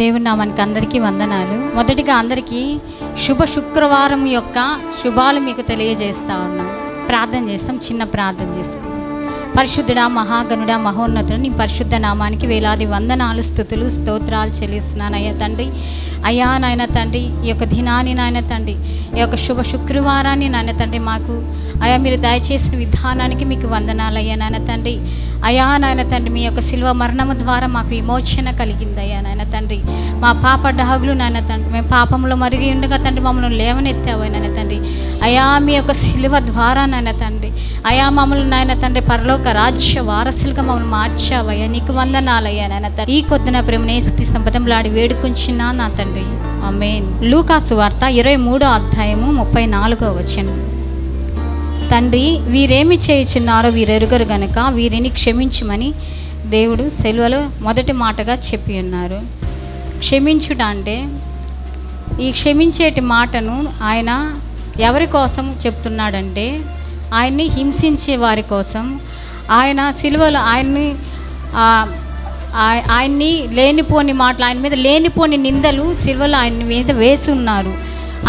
దేవుని నామానికి అందరికీ వందనాలు. మొదటిగా అందరికీ శుభ శుక్రవారం యొక్క శుభాలు మీకు తెలియజేస్తా ఉన్నాం. ప్రార్థన చేస్తాం. చిన్న ప్రార్థన చేసుకుందాం. పరిశుద్ధుడా, మహాగణుడా, మహోన్నతుడు, నీ పరిశుద్ధ నామానికి వేలాది వందనాలు, స్తుతులు, స్తోత్రాలు చెల్లిస్తున్నాను అయ్యా తండ్రి. అయ్యా నాయన తండ్రి, ఈ యొక్క దినాన్ని నాయన తండ్రి, ఈ యొక్క శుభ శుక్రవారాన్ని నాయన తండ్రి మాకు అయ్యా మీరు దయచేసిన విధానానికి మీకు వందనాలు అయ్యా నాయన తండ్రి. అయ్యా నాయన తండ్రి, మీ యొక్క శిల్వ మరణము ద్వారా మాకు విమోచన కలిగింది అయ్యా నాయన తండ్రి. మా పాప డాగులు నాయన తండ్రి, మేము పాపంలో మరిగి ఉండగా తండ్రి మమ్మల్ని లేవనెత్తావు నాయన తండ్రి. అయ్యా మీ యొక్క శిలువ ద్వారా నాయన తండ్రి, అయ్యా మమ్మల్ని నాయన తండ్రి పరలోక రాజ్య వారసులుగా మమ్మల్ని మార్చావయ్యా, నీకు వందనాలయ్యా నాయన తండ్రి. ఈ కొద్దిన ప్రేమ యేసుక్రీస్తు బతిమలాడి వేడుకొంచినా నా తండ్రి, ఆమేన్. లూకా సువార్త 23వ అధ్యాయము 34వ వచనం. తండ్రి, వీరేమి చేయుచున్నారో వీరెరుగరు గనుక వీరిని క్షమించమని దేవుడు సెలవులో మొదటి మాటగా చెప్పి ఉన్నారు. క్షమించుట అంటే, ఈ క్షమించేటి మాటను ఆయన ఎవరి కోసం చెప్తున్నాడంటే, ఆయన్ని హింసించే వారి కోసం. ఆయన సిలువలో ఆయన్ని లేనిపోని మాటలు, ఆయన మీద లేనిపోని నిందలు సిలువలో ఆయన మీద వేసి ఉన్నారు.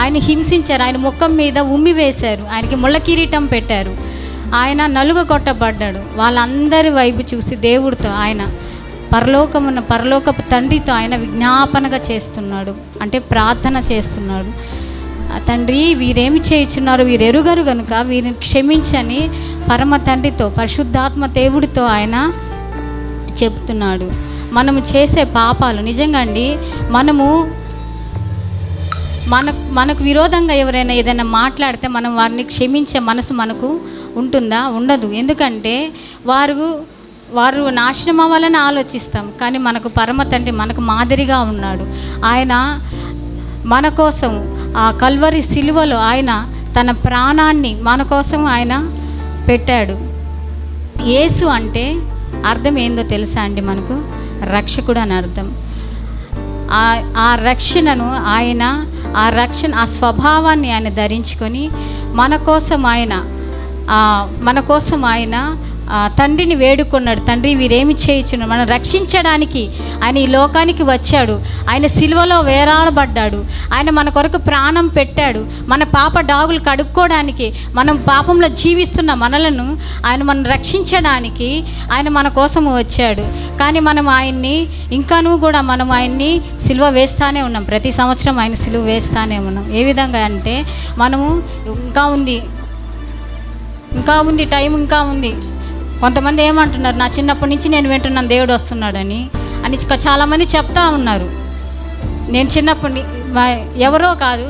ఆయన హింసించారు, ఆయన ముఖం మీద ఉమ్మి వేశారు, ఆయనకి ముళ్ళ కిరీటం పెట్టారు, ఆయన నలుగ కొట్టబడ్డాడు. వాళ్ళందరి వైపు చూసి దేవుడితో ఆయన పరలోకపు తండ్రితో ఆయన విజ్ఞాపనగా చేస్తున్నాడు, అంటే ప్రార్థన చేస్తున్నాడు. తండ్రి, వీరేమి చేయుచున్నారు వీరెరుగరు గనుక వీరిని క్షమించని పరమ తండ్రితో, పరిశుద్ధాత్మ దేవుడితో ఆయన చెప్తున్నాడు. మనము చేసే పాపాలు నిజంగా అండి, మనకు విరోధంగా ఎవరైనా ఏదైనా మాట్లాడితే మనం వారిని క్షమించే మనసు మనకు ఉంటుందా? ఉండదు. ఎందుకంటే వారు నాశనం అవ్వాలని ఆలోచిస్తాం. కానీ మనకు పరమ తండ్రి మనకు మాదిరిగా ఉన్నాడు. ఆయన మన కోసం ఆ కల్వరి సిలువలో ఆయన తన ప్రాణాన్ని మన కోసం ఆయన పెట్టాడు. యేసు అంటే అర్థం ఏందో తెలుసా అండి? మనకు రక్షకుడు అని అర్థం. ఆ రక్షణను ఆయన ఆ స్వభావాన్ని ఆయన ధరించుకొని మన కోసం ఆయన తండ్రిని వేడుకున్నాడు. తండ్రి, వీరేమి చేయుచున్నారు, మనం రక్షించడానికి ఆయన ఈ లోకానికి వచ్చాడు. ఆయన సిలువలో వేలాడబడ్డాడు. ఆయన మన కొరకు ప్రాణం పెట్టాడు. మన పాప డాగులు కడుక్కోవడానికి, మనం పాపంలో జీవిస్తున్న మనలను మనం రక్షించడానికి ఆయన మన కోసము వచ్చాడు. కానీ మనం ఆయన్ని మనం ఆయన్ని సిలువ వేస్తానే ఉన్నాం. ప్రతి సంవత్సరం ఆయన సిలువ వేస్తానే ఉన్నాం. ఏ విధంగా అంటే, మనము ఇంకా ఉంది టైం, ఇంకా ఉంది. కొంతమంది ఏమంటున్నారు, నా చిన్నప్పటి నుంచి నేను వింటున్నాను దేవుడు వస్తున్నాడని చాలామంది చెప్తా ఉన్నారు. నేను చిన్నప్పటి ఎవరో కాదు,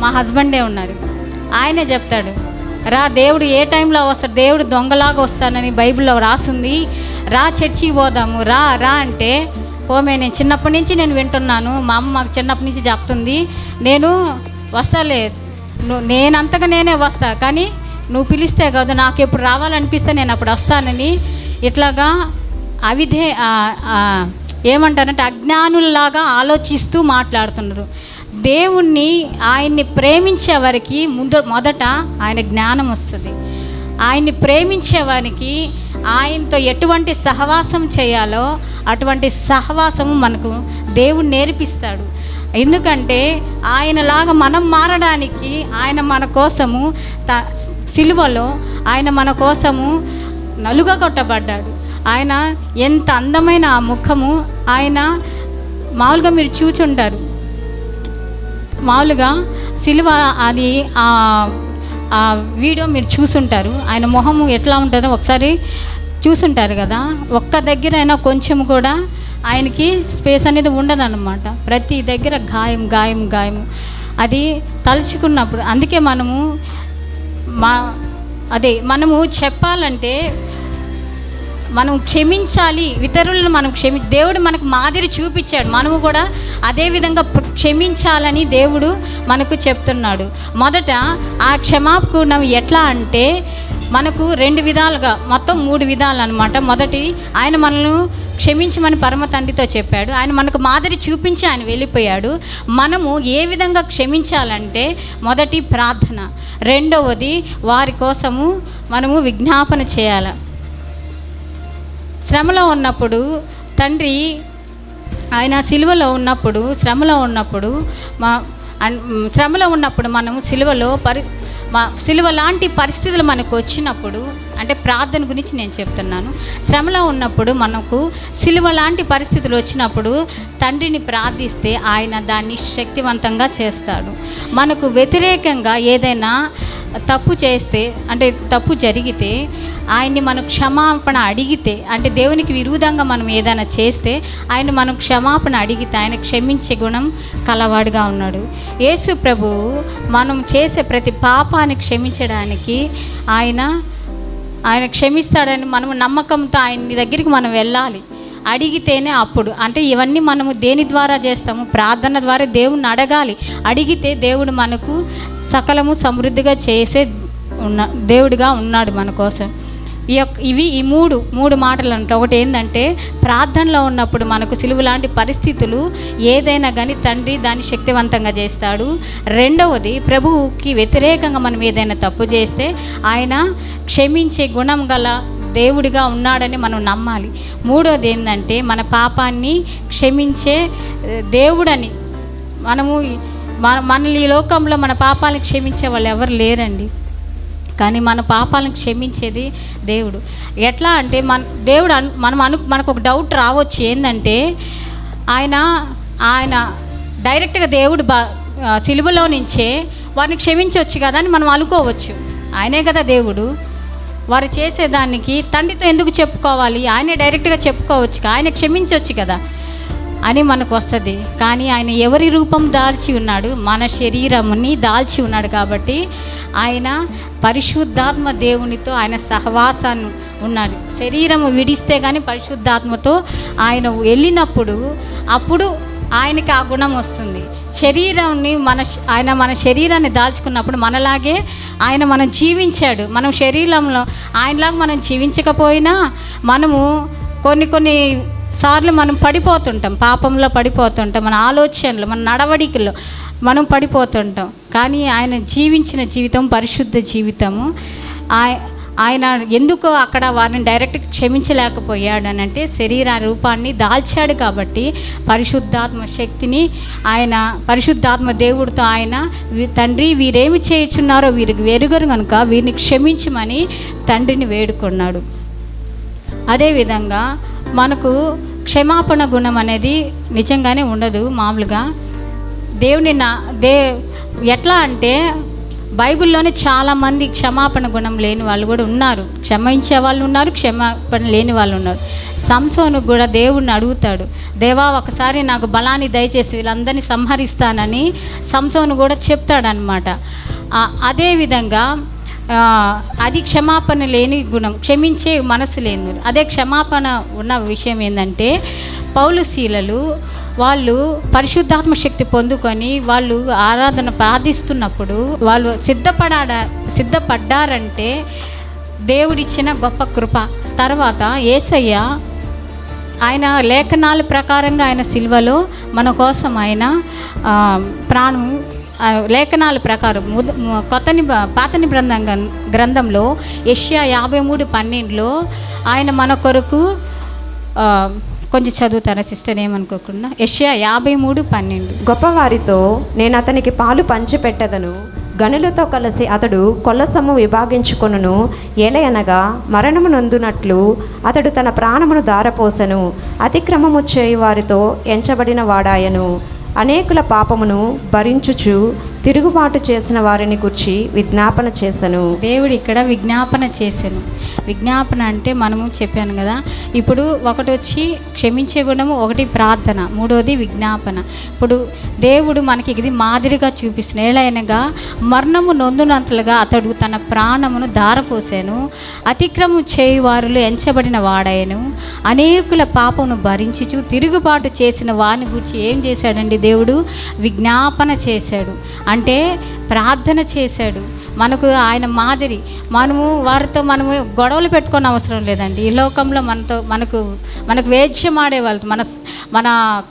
మా హస్బెండే ఉన్నారు. ఆయనే చెప్తాడు, రా దేవుడు ఏ టైంలో వస్తాడు, దేవుడు దొంగలాగా వస్తానని బైబిల్లో రాసింది, రా చర్చికి పోదాము, రా రా అంటే నేను చిన్నప్పటి నుంచి నేను వింటున్నాను. మా అమ్మ మాకు చిన్నప్పటి నుంచి చెప్తుంది, నేను వస్తాలే, నేనంతగా నేనే వస్తా, కానీ నువ్వు పిలిస్తే కాదు, నాకు ఎప్పుడు రావాలనిపిస్తే నేను అప్పుడు వస్తానని ఇట్లాగా ఏమంటారంటే అజ్ఞానుల్లాగా ఆలోచిస్తూ మాట్లాడుతున్నారు. ఆయన్ని ప్రేమించే వారికి మొదట ఆయన జ్ఞానం వస్తుంది. ఆయన్ని ప్రేమించే వారికి ఆయనతో ఎటువంటి సహవాసం చేయాలో అటువంటి సహవాసము మనకు దేవుడు నేర్పిస్తాడు. ఎందుకంటే ఆయనలాగా మనం మారడానికి ఆయన మన కోసము సిలువలో ఆయన మన కోసము నలుగా కొట్టబడ్డాడు. ఆయన ఎంత అందమైన ఆ ముఖము, ఆయన మామూలుగా మీరు చూచుంటారు, మామూలుగా సిలువ అది ఆ వీడియో మీరు చూసుంటారు. ఆయన మొహము ఎట్లా ఉంటుందో ఒకసారి చూసుంటారు కదా. ఒక్క దగ్గర అయినా కొంచెం కూడా ఆయనకి స్పేస్ అనేది ఉండదన్నమాట. ప్రతి దగ్గర గాయము అది తలుచుకున్నప్పుడు. అందుకే మనము చెప్పాలంటే మనం క్షమించాలి, ఇతరులను మనం దేవుడు మనకు మాదిరి చూపించాడు. మనము కూడా అదే విధంగా క్షమించాలని దేవుడు మనకు చెప్తున్నాడు. మొదట ఆ క్షమాపణ ఎట్లా అంటే, మనకు 2 విధాలుగా, మొత్తం 3 విధాలు అనమాట. మొదటి, ఆయన మనల్ని క్షమించమని పరమ తండ్రితో చెప్పాడు. ఆయన మనకు మాదిరి చూపించి ఆయన వెళ్ళిపోయాడు. మనము ఏ విధంగా క్షమించాలంటే, మొదటి ప్రార్థన, రెండవది వారి కోసము మనము విజ్ఞాపన చేయాలి. శ్రమలో ఉన్నప్పుడు తండ్రి ఆయన సిలువలో ఉన్నప్పుడు, శ్రమలో ఉన్నప్పుడు మనము సిలువ లాంటి పరిస్థితులు మనకు వచ్చినప్పుడు, అంటే ప్రార్థన గురించి నేను చెప్తున్నాను. శ్రమలో ఉన్నప్పుడు మనకు సిలువ లాంటి పరిస్థితులు వచ్చినప్పుడు తండ్రిని ప్రార్థిస్తే ఆయన దాన్ని శక్తివంతంగా చేస్తాడు. మనకు వ్యతిరేకంగా ఏదైనా తప్పు చేస్తే, అంటే తప్పు జరిగితే ఆయన్ని మనం క్షమాపణ అడిగితే, అంటే దేవునికి విరుద్ధంగా మనం ఏదైనా చేస్తే మనం క్షమాపణ అడిగితే ఆయన క్షమించే గుణం కలవాడుగా ఉన్నాడు. యేసు ప్రభువు మనం చేసే ప్రతి పాపాన్ని క్షమించడానికి ఆయన క్షమిస్తాడని మనము నమ్మకంతో ఆయన దగ్గరికి మనం వెళ్ళాలి. అడిగితేనే అప్పుడు, అంటే ఇవన్నీ మనము దేని ద్వారా చేస్తాము? ప్రార్థన ద్వారా దేవుణ్ణి అడగాలి. అడిగితే దేవుడు మనకు సకలము సమృద్ధిగా చేసే దేవుడిగా ఉన్నాడు మన కోసం. ఈ మూడు మాటలు అంటే, ఒకటి ఏంటంటే ప్రార్థనలో ఉన్నప్పుడు మనకు సిలువ లాంటి పరిస్థితులు ఏదైనా కానీ తండ్రి దాన్ని శక్తివంతంగా చేస్తాడు. రెండవది, ప్రభువుకి వ్యతిరేకంగా మనం ఏదైనా తప్పు చేస్తే ఆయన క్షమించే గుణం గల దేవుడిగా ఉన్నాడని మనం నమ్మాలి. మూడవది ఏంటంటే మన పాపాన్ని క్షమించే దేవుడని. మనల్ని ఈ లోకంలో మన పాపాలను క్షమించే వాళ్ళు ఎవరు లేరండి, కానీ మన పాపాలను క్షమించేది దేవుడు. ఎట్లా అంటే దేవుడు మనకు ఒక డౌట్ రావచ్చు, ఏంటంటే ఆయన డైరెక్ట్గా దేవుడు సిలువలో నుంచే వారిని క్షమించవచ్చు కదా అని మనం అనుకోవచ్చు. ఆయనే కదా దేవుడు, వారు చేసేదానికి తండ్రితో ఎందుకు చెప్పుకోవాలి? ఆయనే డైరెక్ట్గా చెప్పుకోవచ్చు, ఆయన క్షమించవచ్చు కదా అని మనకు వస్తుంది. కానీ ఆయన ఎవరి రూపం దాల్చి ఉన్నాడు? మన శరీరముని దాల్చి ఉన్నాడు. కాబట్టి ఆయన పరిశుద్ధాత్మ దేవునితో ఆయన సహవాసాన్ని ఉన్నాడు. శరీరము విడిస్తే కానీ పరిశుద్ధాత్మతో ఆయన వెళ్ళినప్పుడు అప్పుడు ఆయనకి ఆ గుణం వస్తుంది. శరీరాన్ని ఆయన మన శరీరాన్ని దాల్చుకున్నప్పుడు మనలాగే ఆయన మనం జీవించాడు. మనం శరీరంలో ఆయనలాగా మనం జీవించకపోయినా మనము కొన్ని సార్లు మనం పడిపోతుంటాం, పాపంలో పడిపోతుంటాం, మన ఆలోచనలు, మన నడవడికల్లో మనం పడిపోతుంటాం. కానీ ఆయన జీవించిన జీవితం పరిశుద్ధ జీవితము. ఆయన ఎందుకో అక్కడ వారిని డైరెక్ట్ క్షమించలేకపోయాడు అని అంటే శరీర రూపాన్ని దాల్చాడు. కాబట్టి పరిశుద్ధాత్మ శక్తిని పరిశుద్ధాత్మ దేవుడితో తండ్రి వీరేమి చేయుచున్నారో వీరికి వెరుగరు కనుక వీరిని క్షమించమని తండ్రిని వేడుకున్నాడు. అదేవిధంగా మనకు క్షమాపణ గుణం అనేది నిజంగానే ఉండదు మామూలుగా. ఎట్లా అంటే బైబిల్లోనే చాలామంది క్షమాపణ గుణం లేని వాళ్ళు కూడా ఉన్నారు, క్షమించే వాళ్ళు ఉన్నారు, క్షమాపణ లేని వాళ్ళు ఉన్నారు. సంసోను కూడా దేవుడిని అడుగుతాడు, దేవా ఒకసారి నాకు బలాన్ని దయచేసి వీళ్ళందరినీ సంహరిస్తానని సంసోను కూడా చెప్తాడనమాట. అదేవిధంగా అది క్షమాపణ లేని గుణం, క్షమించే మనసు లేని. అదే క్షమాపణ ఉన్న విషయం ఏంటంటే పౌలు శీలలు వాళ్ళు పరిశుద్ధాత్మ శక్తి పొందుకొని వాళ్ళు ఆరాధన ప్రార్థిస్తున్నప్పుడు వాళ్ళు సిద్ధపడ్డారంటే దేవుడిచ్చిన గొప్ప కృప. తర్వాత యేసయ్య ఆయన లేఖనాల ప్రకారంగా ఆయన సిలువలో మన కోసం ఆయన ప్రాణం లేఖనాల ప్రకారం పాత నిబంధన గ్రంథంలో యెషయా 53:12 ఆయన మన కొరకు కొంచెం చదువుతారా సిస్టర్, ఏమనుకోకుండా? యెషయా 53:12 గొప్పవారితో నేను అతనికి పాలు పంచిపెట్టదను, గనులతో కలిసి అతడు కొల్లసొమ్ము విభాగించుకొనును. ఏలయనగా మరణము నొందునట్లు అతడు తన ప్రాణమును దారపోసెను, అతిక్రమము చేయు వారితో ఎంచబడిన వాడాయను. అనేకుల పాపమును భరించుచు తిరుగుబాటు చేసిన వారిని గురించి విజ్ఞాపన చేసెను. దేవుడు ఇక్కడ విజ్ఞాపన చేసెను. విజ్ఞాపన అంటే మనము చెప్పాను కదా, ఇప్పుడు ఒకటి వచ్చి క్షమించే గుణము, ఒకటి ప్రార్థన, మూడోది విజ్ఞాపన. ఇప్పుడు దేవుడు మనకి ఇది మాదిరిగా చూపిస్తున్న ఏలైనగా మరణము నొందునంతలుగా అతడు తన ప్రాణమును దారపోసాను, అతిక్రమం చేయు వారిలో ఎంచబడిన వాడాయను, అనేకుల పాపమును భరించుచు తిరుగుబాటు చేసిన వారిని గురించి ఏం చేశాడండి? దేవుడు విజ్ఞాపన చేశాడు, అంటే ప్రార్థన చేశాడు. మనకు ఆయన మాదిరి, వారితో మనము గొడవలు పెట్టుకోని అవసరం లేదండి. ఈ లోకంలో మనకు వేద్యం ఆడేవాళ్ళు, మన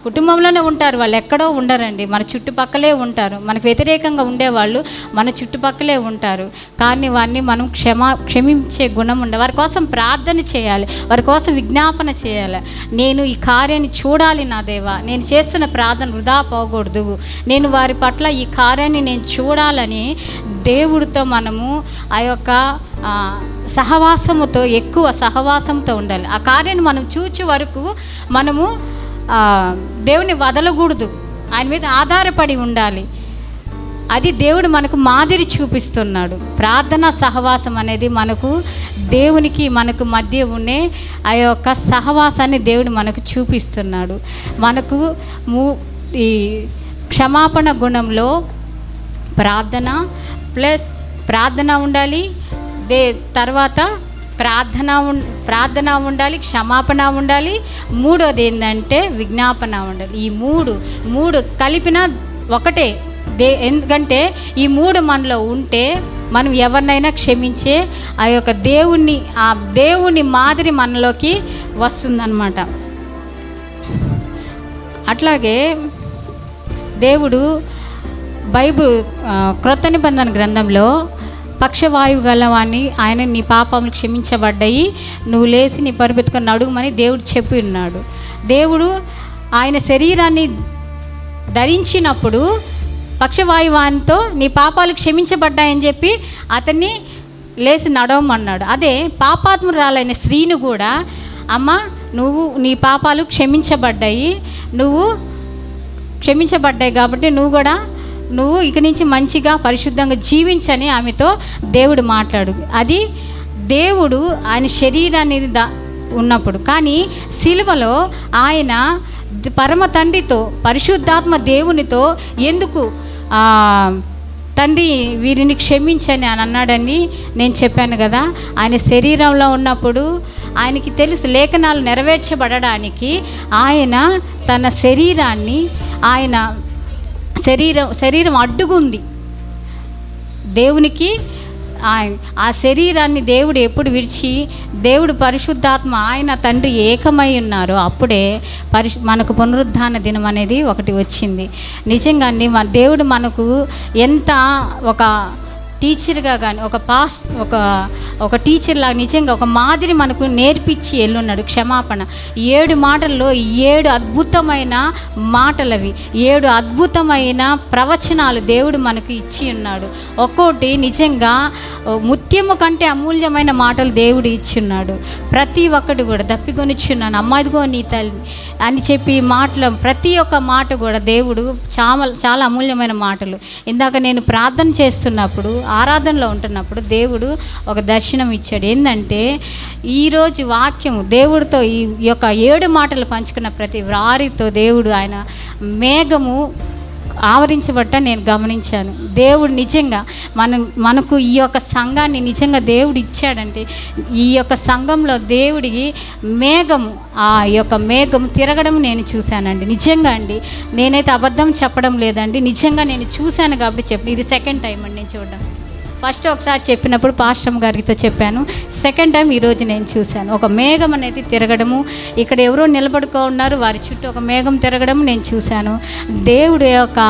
కుటుంబంలోనే ఉంటారు, వాళ్ళు ఎక్కడో ఉండరండి, మన చుట్టుపక్కలే ఉంటారు. మనకు వ్యతిరేకంగా ఉండేవాళ్ళు మన చుట్టుపక్కలే ఉంటారు. కానీ వారిని మనం క్షమించే గుణం వారి కోసం ప్రార్థన చేయాలి, వారి కోసం విజ్ఞాపన చేయాలి. నేను ఈ కార్యాన్ని చూడాలి నా దేవా, నేను చేస్తున్న ప్రార్థన వృధా పోకూడదు, నేను వారి పట్ల ఈ కార్యాన్ని నేను చూడాలని దేవుడితో మనము ఆ యొక్క సహవాసముతో, ఎక్కువ సహవాసంతో ఉండాలి. ఆ కార్యాన్ని మనం చూచే వరకు మనము దేవుని వదలకూడదు, ఆయన మీద ఆధారపడి ఉండాలి. అది దేవుడు మనకు మాదిరి చూపిస్తున్నాడు. ప్రార్థన సహవాసం అనేది మనకు దేవునికి మనకు మధ్య ఉండే ఆ యొక్క సహవాసాన్ని దేవుడు మనకు చూపిస్తున్నాడు. మనకు ఈ క్షమాపణ గుణంలో ప్రార్థన ఉండాలి, తర్వాత ప్రార్థన ఉండాలి, క్షమాపణ ఉండాలి, మూడోది ఏంటంటే విజ్ఞాపన ఉండాలి. ఈ మూడు కలిపిన ఒకటే. ఎందుకంటే ఈ మూడు మనలో ఉంటే మనం ఎవరినైనా క్షమించే ఆ యొక్క దేవుని మాదిరి మనలోకి వస్తుందన్నమాట. అట్లాగే దేవుడు బైబిల్ క్రొత్త నిబంధన గ్రంథంలో పక్షవాయువు గలవాన్ని ఆయన నీ పాపములు క్షమించబడ్డాయి, నువ్వు లేచి నీ పరిపెత్తుకొని నడుమని దేవుడు చెప్పి ఉన్నాడు. దేవుడు ఆయన శరీరాన్ని ధరించినప్పుడు పక్షవాయువానితో నీ పాపాలు క్షమించబడ్డాయని చెప్పి అతన్ని లేచి నడవమన్నాడు. అదే పాపాత్మురాలైన స్త్రీని కూడా, అమ్మ నీ పాపాలు క్షమించబడ్డాయి కాబట్టి నువ్వు ఇక నుంచి మంచిగా పరిశుద్ధంగా జీవించని ఆమెతో దేవుడు మాట్లాడు. అది దేవుడు ఆయన శరీరాన్ని ఉన్నప్పుడు. కానీ సిలువలో ఆయన పరమ తండ్రితో, పరిశుద్ధాత్మ దేవునితో ఎందుకు తండ్రి వీరిని క్షమించని అని అన్నాడని నేను చెప్పాను కదా. ఆయన శరీరంలో ఉన్నప్పుడు ఆయనకి తెలుసు లేఖనాలు నెరవేర్చబడడానికి ఆయన తన శరీరాన్ని శరీరం అడ్డుకుంది దేవునికి. ఆ శరీరాన్ని దేవుడు ఎప్పుడు విడిచి దేవుడు పరిశుద్ధాత్మ ఆయన తండ్రి ఏకమై ఉన్నారో అప్పుడే మనకు పునరుద్ధాన దినం అనేది ఒకటి వచ్చింది. నిజంగా దేవుడు మనకు ఎంత ఒక టీచర్గా కానీ ఒక టీచర్లాగా నిజంగా ఒక మాదిరి మనకు నేర్పించి వెళ్ళున్నాడు. క్షమాపణ 7 మాటల్లో 7 అద్భుతమైన మాటలవి, 7 అద్భుతమైన ప్రవచనాలు దేవుడు మనకు ఇచ్చి ఉన్నాడు. ఒక్కోటి నిజంగా ముత్యము కంటే అమూల్యమైన మాటలు దేవుడు ఇచ్చున్నాడు. ప్రతి ఒక్కటి కూడా దప్పికొనిచ్చున్నాను, అమ్మాయిదిగో నీ తల్లి అని చెప్పి ప్రతి ఒక్క మాట కూడా దేవుడు చాలా అమూల్యమైన మాటలు. ఇందాక నేను ప్రార్థన చేస్తున్నప్పుడు, ఆరాధనలో ఉంటున్నప్పుడు దేవుడు ఒక దర్శనం ఇచ్చాడు. ఏంటంటే ఈరోజు వాక్యము దేవుడితో ఈ యొక్క 7 మాటలు పంచుకున్న ప్రతి వారితో దేవుడు ఆయన మేఘము ఆవరించబట్ట నేను గమనించాను. దేవుడు నిజంగా మనకు ఈ యొక్క సంఘాన్ని నిజంగా దేవుడు ఇచ్చాడంటే ఈ యొక్క సంఘంలో దేవుడికి ఆ యొక్క మేఘం తిరగడం నేను చూశానండి. నిజంగా అండి, నేనైతే అబద్ధం చెప్పడం లేదండి, నిజంగా నేను చూశాను కాబట్టి ఇది 2nd టైం అండి నేను చూడడం. ఫస్ట్ ఒకసారి చెప్పినప్పుడు పాస్టర్ గారితో చెప్పాను, 2nd టైం ఈరోజు నేను చూశాను. ఒక మేఘం అనేది తిరగడము, ఇక్కడ ఎవరో నిలబడుకో ఉన్నారు, వారి చుట్టూ ఒక మేఘం తిరగడం నేను చూశాను. దేవుడి యొక్క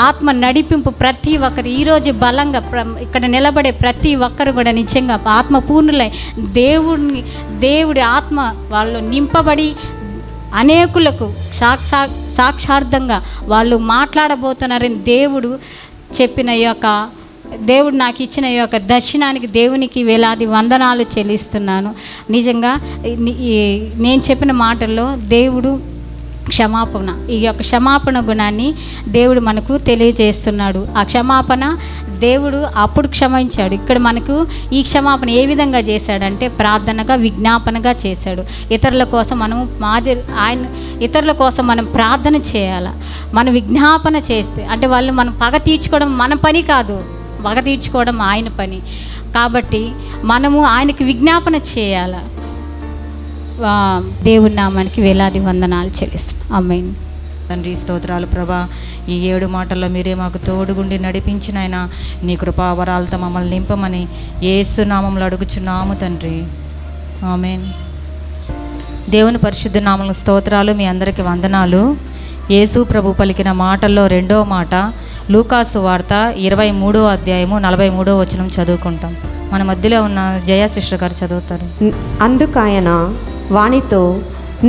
ఆత్మ నడిపింపు ప్రతి ఒక్కరు ఈరోజు బలంగా ఇక్కడ నిలబడే ప్రతి ఒక్కరు కూడా నిజంగా ఆత్మ పూర్ణులై దేవుడి ఆత్మ వాళ్ళు నింపబడి అనేకులకు సాక్షార్థంగా వాళ్ళు మాట్లాడబోతున్నారని దేవుడు చెప్పిన దేవుడు నాకు ఇచ్చిన ఈ యొక్క దర్శనానికి దేవునికి వేలాది వందనాలు చెల్లిస్తున్నాను. నిజంగా నేను చెప్పిన మాటల్లో దేవుడు ఈ యొక్క క్షమాపణ గుణాన్ని దేవుడు మనకు తెలియజేస్తున్నాడు. ఆ క్షమాపణ దేవుడు అప్పుడు క్షమించాడు. ఇక్కడ మనకు ఈ క్షమాపణ ఏ విధంగా చేశాడంటే ప్రార్థనగా, విజ్ఞాపనగా చేశాడు. ఇతరుల కోసం మనం ప్రార్థన చేయాలి. మనం విజ్ఞాపన చేస్తే అంటే మనం పగ తీర్చుకోవడం మన పని కాదు, పగ తీర్చుకోవడం ఆయన పని. కాబట్టి మనము ఆయనకి విజ్ఞాపన చేయాలి. దేవుని నామానికి వేలాది వందనాలు చెల్లిస్తున్నాం. ఆమేన్. తండ్రి స్తోత్రాలు ప్రభా, ఈ 7 మాటల్లో మీరే మాకు తోడుగుండి నడిపించిన ఆయన నీ కృపావరాలతో మమ్మల్ని నింపమని యేసు నామములో అడుగుచున్నాము తండ్రి. ఆమేన్. దేవుని పరిశుద్ధ నామములకు స్తోత్రాలు. మీ అందరికీ వందనాలు. యేసు ప్రభు పలికిన మాటల్లో రెండవ మాట లూకాసు వార్త 23వ అధ్యాయము 43వ వచనం చదువుకుంటాం. మన మధ్యలో ఉన్న జయ సిస్టర్ గారు చదువుతారు. అందుకాయన వానితో,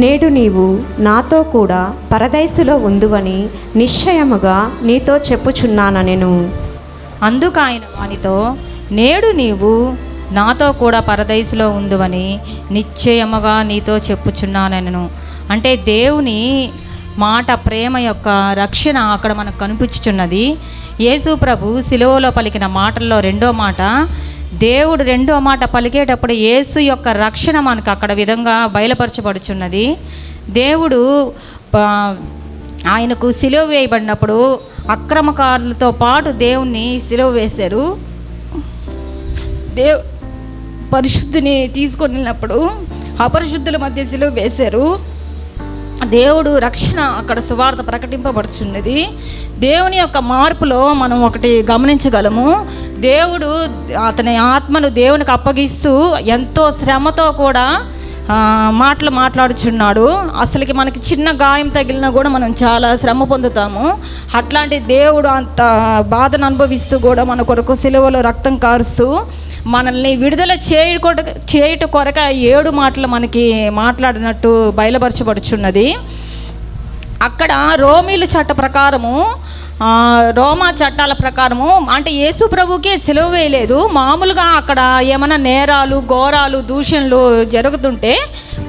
నేడు నీవు నాతో కూడా పరదైసులో ఉందువని నిశ్చయముగా నీతో చెప్పుచున్నానెను. అందుకాయన వానితో, నేడు నీవు నాతో కూడా పరదైసులో ఉందువని నిశ్చయముగా నీతో చెప్పుచున్నానెను. అంటే దేవుని మాట, ప్రేమ యొక్క రక్షణ అక్కడ మనకు కనిపించుచున్నది. యేసు ప్రభు శిలువలో పలికిన మాటల్లో రెండో మాట, దేవుడు రెండో మాట పలికేటప్పుడు యేసు యొక్క రక్షణ మనకు అక్కడ విధంగా బయలుపరచబడుచున్నది. దేవుడు ఆయనకు సిలువ వేయబడినప్పుడు అక్రమకారులతో పాటు దేవుణ్ణి సిలువ వేశారు. పరిశుద్ధిని తీసుకొని వెళ్ళినప్పుడు అపరిశుద్ధుల మధ్య సిలువ వేశారు. దేవుడు రక్షణ అక్కడ సువార్త ప్రకటింపబడుచున్నది. దేవుని యొక్క మార్పులో మనం ఒకటి గమనించగలము. దేవుడు అతని ఆత్మను దేవునికి అప్పగిస్తూ ఎంతో శ్రమతో కూడా మాటలు మాట్లాడుచున్నాడు. అసలుకి మనకి చిన్న గాయం తగిలినా కూడా మనం చాలా శ్రమ పొందుతాము. అట్లాంటి దేవుడు అంత బాధను అనుభవిస్తూ కూడా మన కొరకు సిలువలో రక్తం కారుస్తూ మనల్ని విడుదల చేయుట కొరక 7 మాటలు మనకి మాట్లాడినట్టు బయలుపరచబడుచున్నది. అక్కడ రోమీలు చట్ట ప్రకారము, రోమా చట్టాల ప్రకారము అంటే యేసు ప్రభుకే సిలువ వేయలేదు. మామూలుగా అక్కడ ఏమైనా నేరాలు, ఘోరాలు, దూషణలు జరుగుతుంటే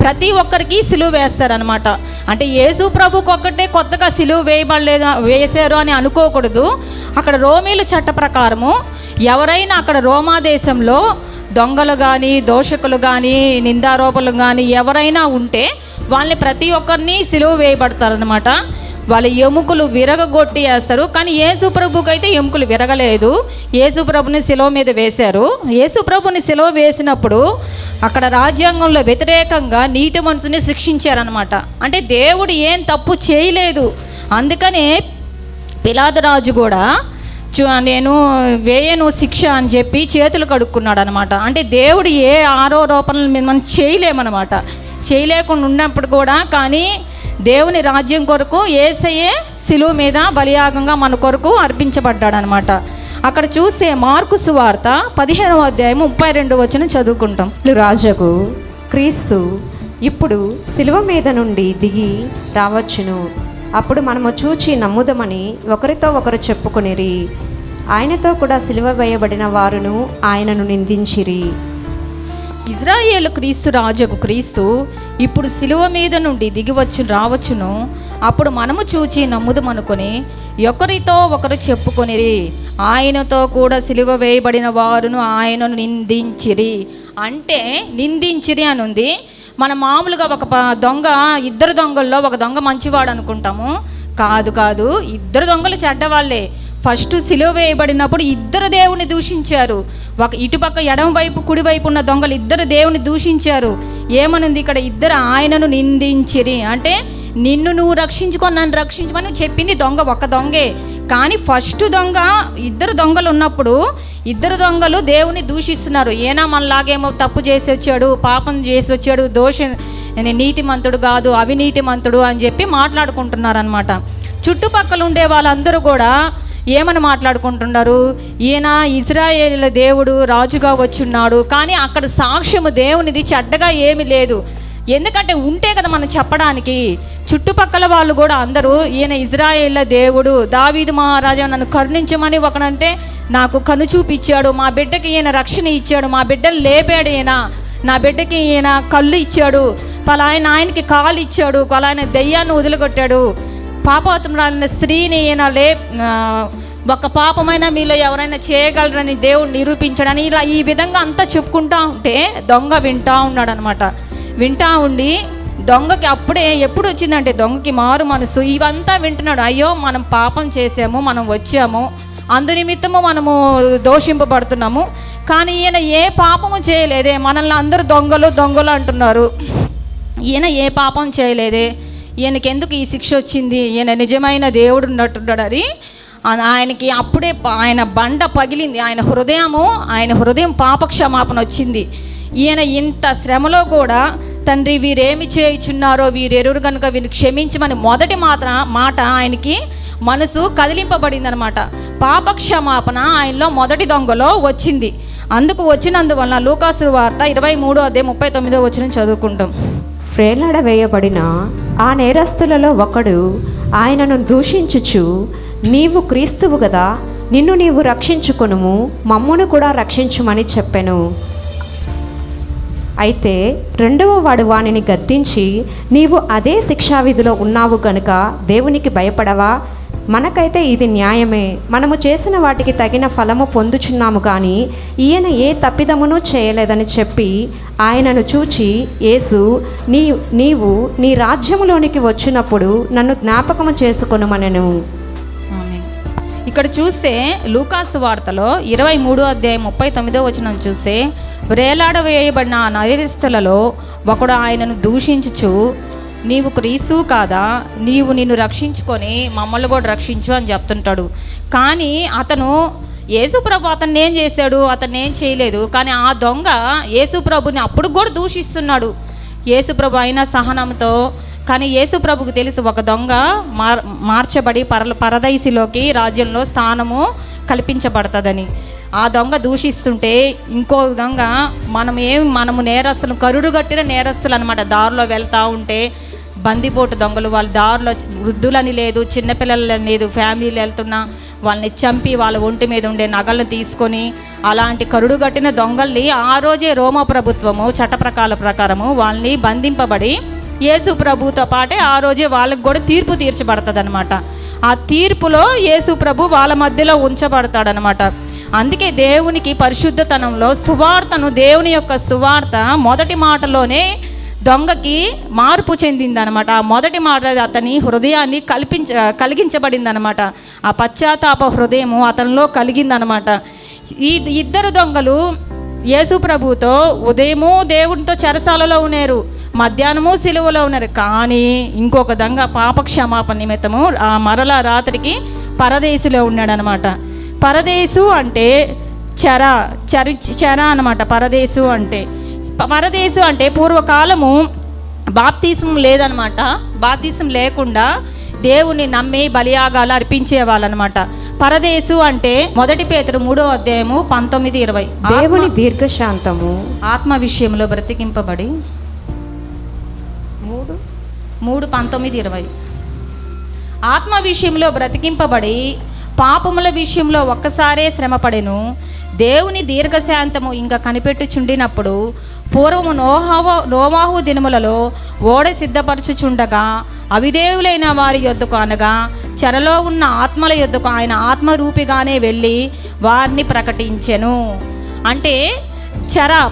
ప్రతి ఒక్కరికి సిలువ వేస్తారనమాట. అంటే యేసు ప్రభుకి ఒక్కటే కొత్తగా సిలువ వేశారు అని అనుకోకూడదు. అక్కడ రోమీలు చట్ట ప్రకారము ఎవరైనా అక్కడ రోమా దేశంలో దొంగలు కానీ, దోషకులు కానీ, నిందారోపణలు కానీ ఎవరైనా ఉంటే వాళ్ళని ప్రతి ఒక్కరిని సిలువ వేయబడతారనమాట. వాళ్ళ ఎముకలు విరగొట్టి వేస్తారు. కానీ యేసు ప్రభుకి అయితే ఎముకలు విరగలేదు. యేసు ప్రభుని సిలువ మీద వేశారు. యేసు ప్రభుని సిలువ వేసినప్పుడు అక్కడ రాజ్యాంగంలో వ్యతిరేకంగా నీతి మనసుని శిక్షించారనమాట. అంటే దేవుడు ఏం తప్పు చేయలేదు. అందుకనే పిలాతు రాజు కూడా నేను వేయను శిక్ష అని చెప్పి చేతులు కడుక్కున్నాడు అనమాట. అంటే దేవుడు ఏ ఆరోపణలు మనం చేయలేమన్నమాట. చేయలేకుండా ఉన్నప్పుడు కూడా కానీ దేవుని రాజ్యం కొరకు యేసయ్యే సిలువ మీద బలియాగంగా మన కొరకు అర్పించబడ్డాడు అనమాట. అక్కడ చూసే మార్కు సువార్త 15వ అధ్యాయం 32వ వచనం చదువుకుంటాం. రాజుకు క్రీస్తు ఇప్పుడు సిలువ మీద నుండి దిగి రావచ్చును. అప్పుడు మనము చూచి నమ్ముదమని ఒకరితో ఒకరు చెప్పుకొనిరి. ఆయనతో కూడా సిలువ వేయబడిన వారును ఆయనను నిందించిరి. ఇజ్రాయేలు క్రీస్తు రాజుకు క్రీస్తు ఇప్పుడు సిలువ మీద నుండి దిగి రావచ్చును. అప్పుడు మనము చూచి నమ్ముదమనుకొని ఒకరితో ఒకరు చెప్పుకొనిరి. ఆయనతో కూడా సిలువ వేయబడిన వారును ఆయనను నిందించిరి. అంటే నిందించిరి అని ఉంది. మన మామూలుగా ఒక దొంగ, 2 దొంగల్లో ఒక దొంగ మంచివాడు అనుకుంటాము. కాదు, 2 దొంగలు చెడ్డవాళ్ళే. ఫస్ట్ సిలువ వేయబడినప్పుడు 2 దేవుని దూషించారు. ఒక ఇటుపక్క ఎడమ వైపు కుడివైపు ఉన్న దొంగలు 2 దేవుని దూషించారు. ఏమనుంది ఇక్కడ? 2 ఆయనను నిందించిరి. అంటే నిన్ను నువ్వు రక్షించుకొని నన్ను రక్షించమని చెప్పింది ఒక దొంగే. కానీ ఫస్ట్ దొంగ, 2 దొంగలు ఉన్నప్పుడు 2 దొంగలు దేవుని దూషిస్తున్నారు. ఏనా మనలాగేమో తప్పు చేసి వచ్చాడు, పాపం చేసి వచ్చాడు, నీతిమంతుడు కాదు, అవినీతిమంతుడు అని చెప్పి మాట్లాడుకుంటున్నారు అనమాట. చుట్టుపక్కల ఉండే వాళ్ళందరూ కూడా ఏమని మాట్లాడుకుంటున్నారు? ఈయన ఇజ్రాయేలు దేవుడు రాజుగా వచ్చున్నాడు. కానీ అక్కడ సాక్ష్యము దేవునిది చెడ్డగా ఏమీ లేదు. ఎందుకంటే ఉంటే కదా మనం చెప్పడానికి. చుట్టుపక్కల వాళ్ళు కూడా అందరూ ఈయన ఇజ్రాయేళ్ల దేవుడు, దావీదు మహారాజా నన్ను కరుణించమని ఒకనంటే నాకు కను చూపిచ్చాడు, మా బిడ్డకి ఈయన రక్షణ ఇచ్చాడు, మా బిడ్డను లేపాడు, ఈయన నా బిడ్డకి ఈయన కళ్ళు ఇచ్చాడు, ఆయనకి కాలు ఇచ్చాడు, ఆయన దెయ్యాన్ని వదిలికొట్టాడు, పాపవతమురాలైన స్త్రీని ఈయన ఒక పాపమైన మీలో ఎవరైనా చేయగలరని దేవుడు నిరూపించడని ఇలా ఈ విధంగా అంతా చెప్పుకుంటా ఉంటే దొంగ వింటా ఉన్నాడు అనమాట. వింటా ఉండి దొంగకి అప్పుడే ఎప్పుడు వచ్చిందంటే దొంగకి మారు మనసు. ఇవంతా వింటున్నాడు. అయ్యో మనం పాపం చేసాము, మనం వచ్చాము, అందు నిమిత్తము మనము దోషింపబడుతున్నాము. కానీ ఈయన ఏ పాపము చేయలేదే, మనల్ని అందరూ దొంగలు అంటున్నారు. ఈయన ఏ పాపం చేయలేదే, ఈయనకి ఎందుకు ఈ శిక్ష వచ్చింది? ఈయన నిజమైన దేవుడు ఉన్నట్టున్నాడని ఆయనకి అప్పుడే ఆయన బండ పగిలింది. ఆయన హృదయం పాపక్షమాపణ వచ్చింది. ఈయన ఇంత శ్రమలో కూడా తండ్రి వీరేమి చేయుచున్నారో వీరెరువురు కనుక వీరిని క్షమించమని మొదటి మాట ఆయనకి మనసు కదిలింపబడింది అనమాట. పాప క్షమాపణ ఆయనలో మొదటి దొంగలో వచ్చింది. అందుకు వచ్చినందువలన లూకాసు వార్త 23:39 చదువుకుంటాం. ఫ్రేలాడవేయబడిన ఆ నేరస్తులలో ఒకడు ఆయనను దూషించుచు, నీవు క్రీస్తువు గదా, నిన్ను నీవు రక్షించుకొనుము, మమ్మును కూడా రక్షించుమని చెప్పెను. అయితే రెండవ వాడు వానిని గద్దించి, నీవు అదే శిక్షావిధిలో ఉన్నావు గనుక దేవునికి భయపడవా? మనకైతే ఇది న్యాయమే, మనము చేసిన వాటికి తగిన ఫలము పొందుచున్నాము కానీ ఈయన ఏ తప్పిదమును చేయలేదని చెప్పి ఆయనను చూచి, యేసు, నీవు నీ రాజ్యములోనికి వచ్చినప్పుడు నన్ను జ్ఞాపకము చేసుకొనుమనెను. ఇక్కడ చూస్తే లూకాసు వార్తలో 23:39 చూస్తే, వ్రేలాడవేయబడిన ఆ నేరస్తులలో ఒకడు ఆయనను దూషించుచు, నీవు క్రీస్తు కాదా, నీవు నిన్ను రక్షించుకొని మమ్మల్ని కూడా రక్షించు అని చెప్తుంటాడు. కానీ అతను యేసుప్రభు అతన్ని ఏం చేశాడు? అతన్ని ఏం చేయలేదు. కానీ ఆ దొంగ యేసుప్రభుని అప్పుడు కూడా దూషిస్తున్నాడు. యేసుప్రభు అయిన సహనంతో. కానీ యేసుప్రభుకు తెలుసు ఒక దొంగ మార్చబడి పరదైసిలోకి రాజ్యంలో స్థానము కల్పించబడుతుందని. ఆ దొంగ దూషిస్తుంటే ఇంకో దొంగ మనము నేరస్తులు, కరుడు కట్టిన నేరస్తులు అనమాట. దారిలో వెళ్తూ ఉంటే బందిపోటు దొంగలు, వాళ్ళ దారిలో వృద్ధులని లేదు, చిన్నపిల్లలని లేదు, ఫ్యామిలీలు వెళ్తున్నా వాళ్ళని చంపి వాళ్ళ ఒంటి మీద ఉండే నగలను తీసుకొని అలాంటి కరుడు కట్టిన దొంగల్ని ఆ రోజే రోమా ప్రభుత్వము చట్టప్రకాల ప్రకారము వాళ్ళని బంధింపబడి యేసు ప్రభుతో పాటే ఆ రోజే వాళ్ళకి కూడా తీర్పు తీర్చబడుతుంది అనమాట. ఆ తీర్పులో యేసు ప్రభు వాళ్ళ మధ్యలో ఉంచబడతాడనమాట. అందుకే దేవునికి పరిశుద్ధతనంలో సువార్తను, దేవుని యొక్క సువార్త మొదటి మాటలోనే దొంగకి మార్పు చెందిందనమాట. ఆ మొదటి మాట అతని హృదయాన్ని కలిగించబడిందనమాట. ఆ పశ్చాత్తాప హృదయము అతనిలో కలిగిందనమాట. ఈ ఇద్దరు దొంగలు యేసు ప్రభుతో ఉదయము దేవునితో చెరసాలలో ఉన్నారు, మధ్యాహ్నము సిలువలో ఉన్నారు. కానీ ఇంకొక దొంగ పాప క్షమాపణ నిమిత్తము ఆ మరలా రాత్రికి పరదేశులో ఉన్నాడనమాట. పరదేశు అంటే చెర అనమాట. పరదేశు అంటే పూర్వకాలము బాప్తీసం లేదనమాట. బాప్తీసం లేకుండా దేవుని నమ్మి బలియాగాలు అర్పించేవాళ్ళనమాట. పరదేశు అంటే 1 పేతురు 3:19-20 దేవుని దీర్ఘశాంతము ఆత్మ విషయంలో బ్రతికింపబడి 3:19-20 ఆత్మ విషయంలో బ్రతికింపబడి పాపముల విషయంలో ఒక్కసారే శ్రమపడెను. దేవుని దీర్ఘశాంతము ఇంకా కనిపెట్టుచుండినప్పుడు పూర్వము నోవాహు దినములలో ఓడ సిద్ధపరచుచుండగా అవిధేయులైన వారి యొద్దకు అనగా చెరలో ఉన్న ఆత్మల యొద్దకు ఆయన ఆత్మరూపిగానే వెళ్ళి వారిని ప్రకటించెను. అంటే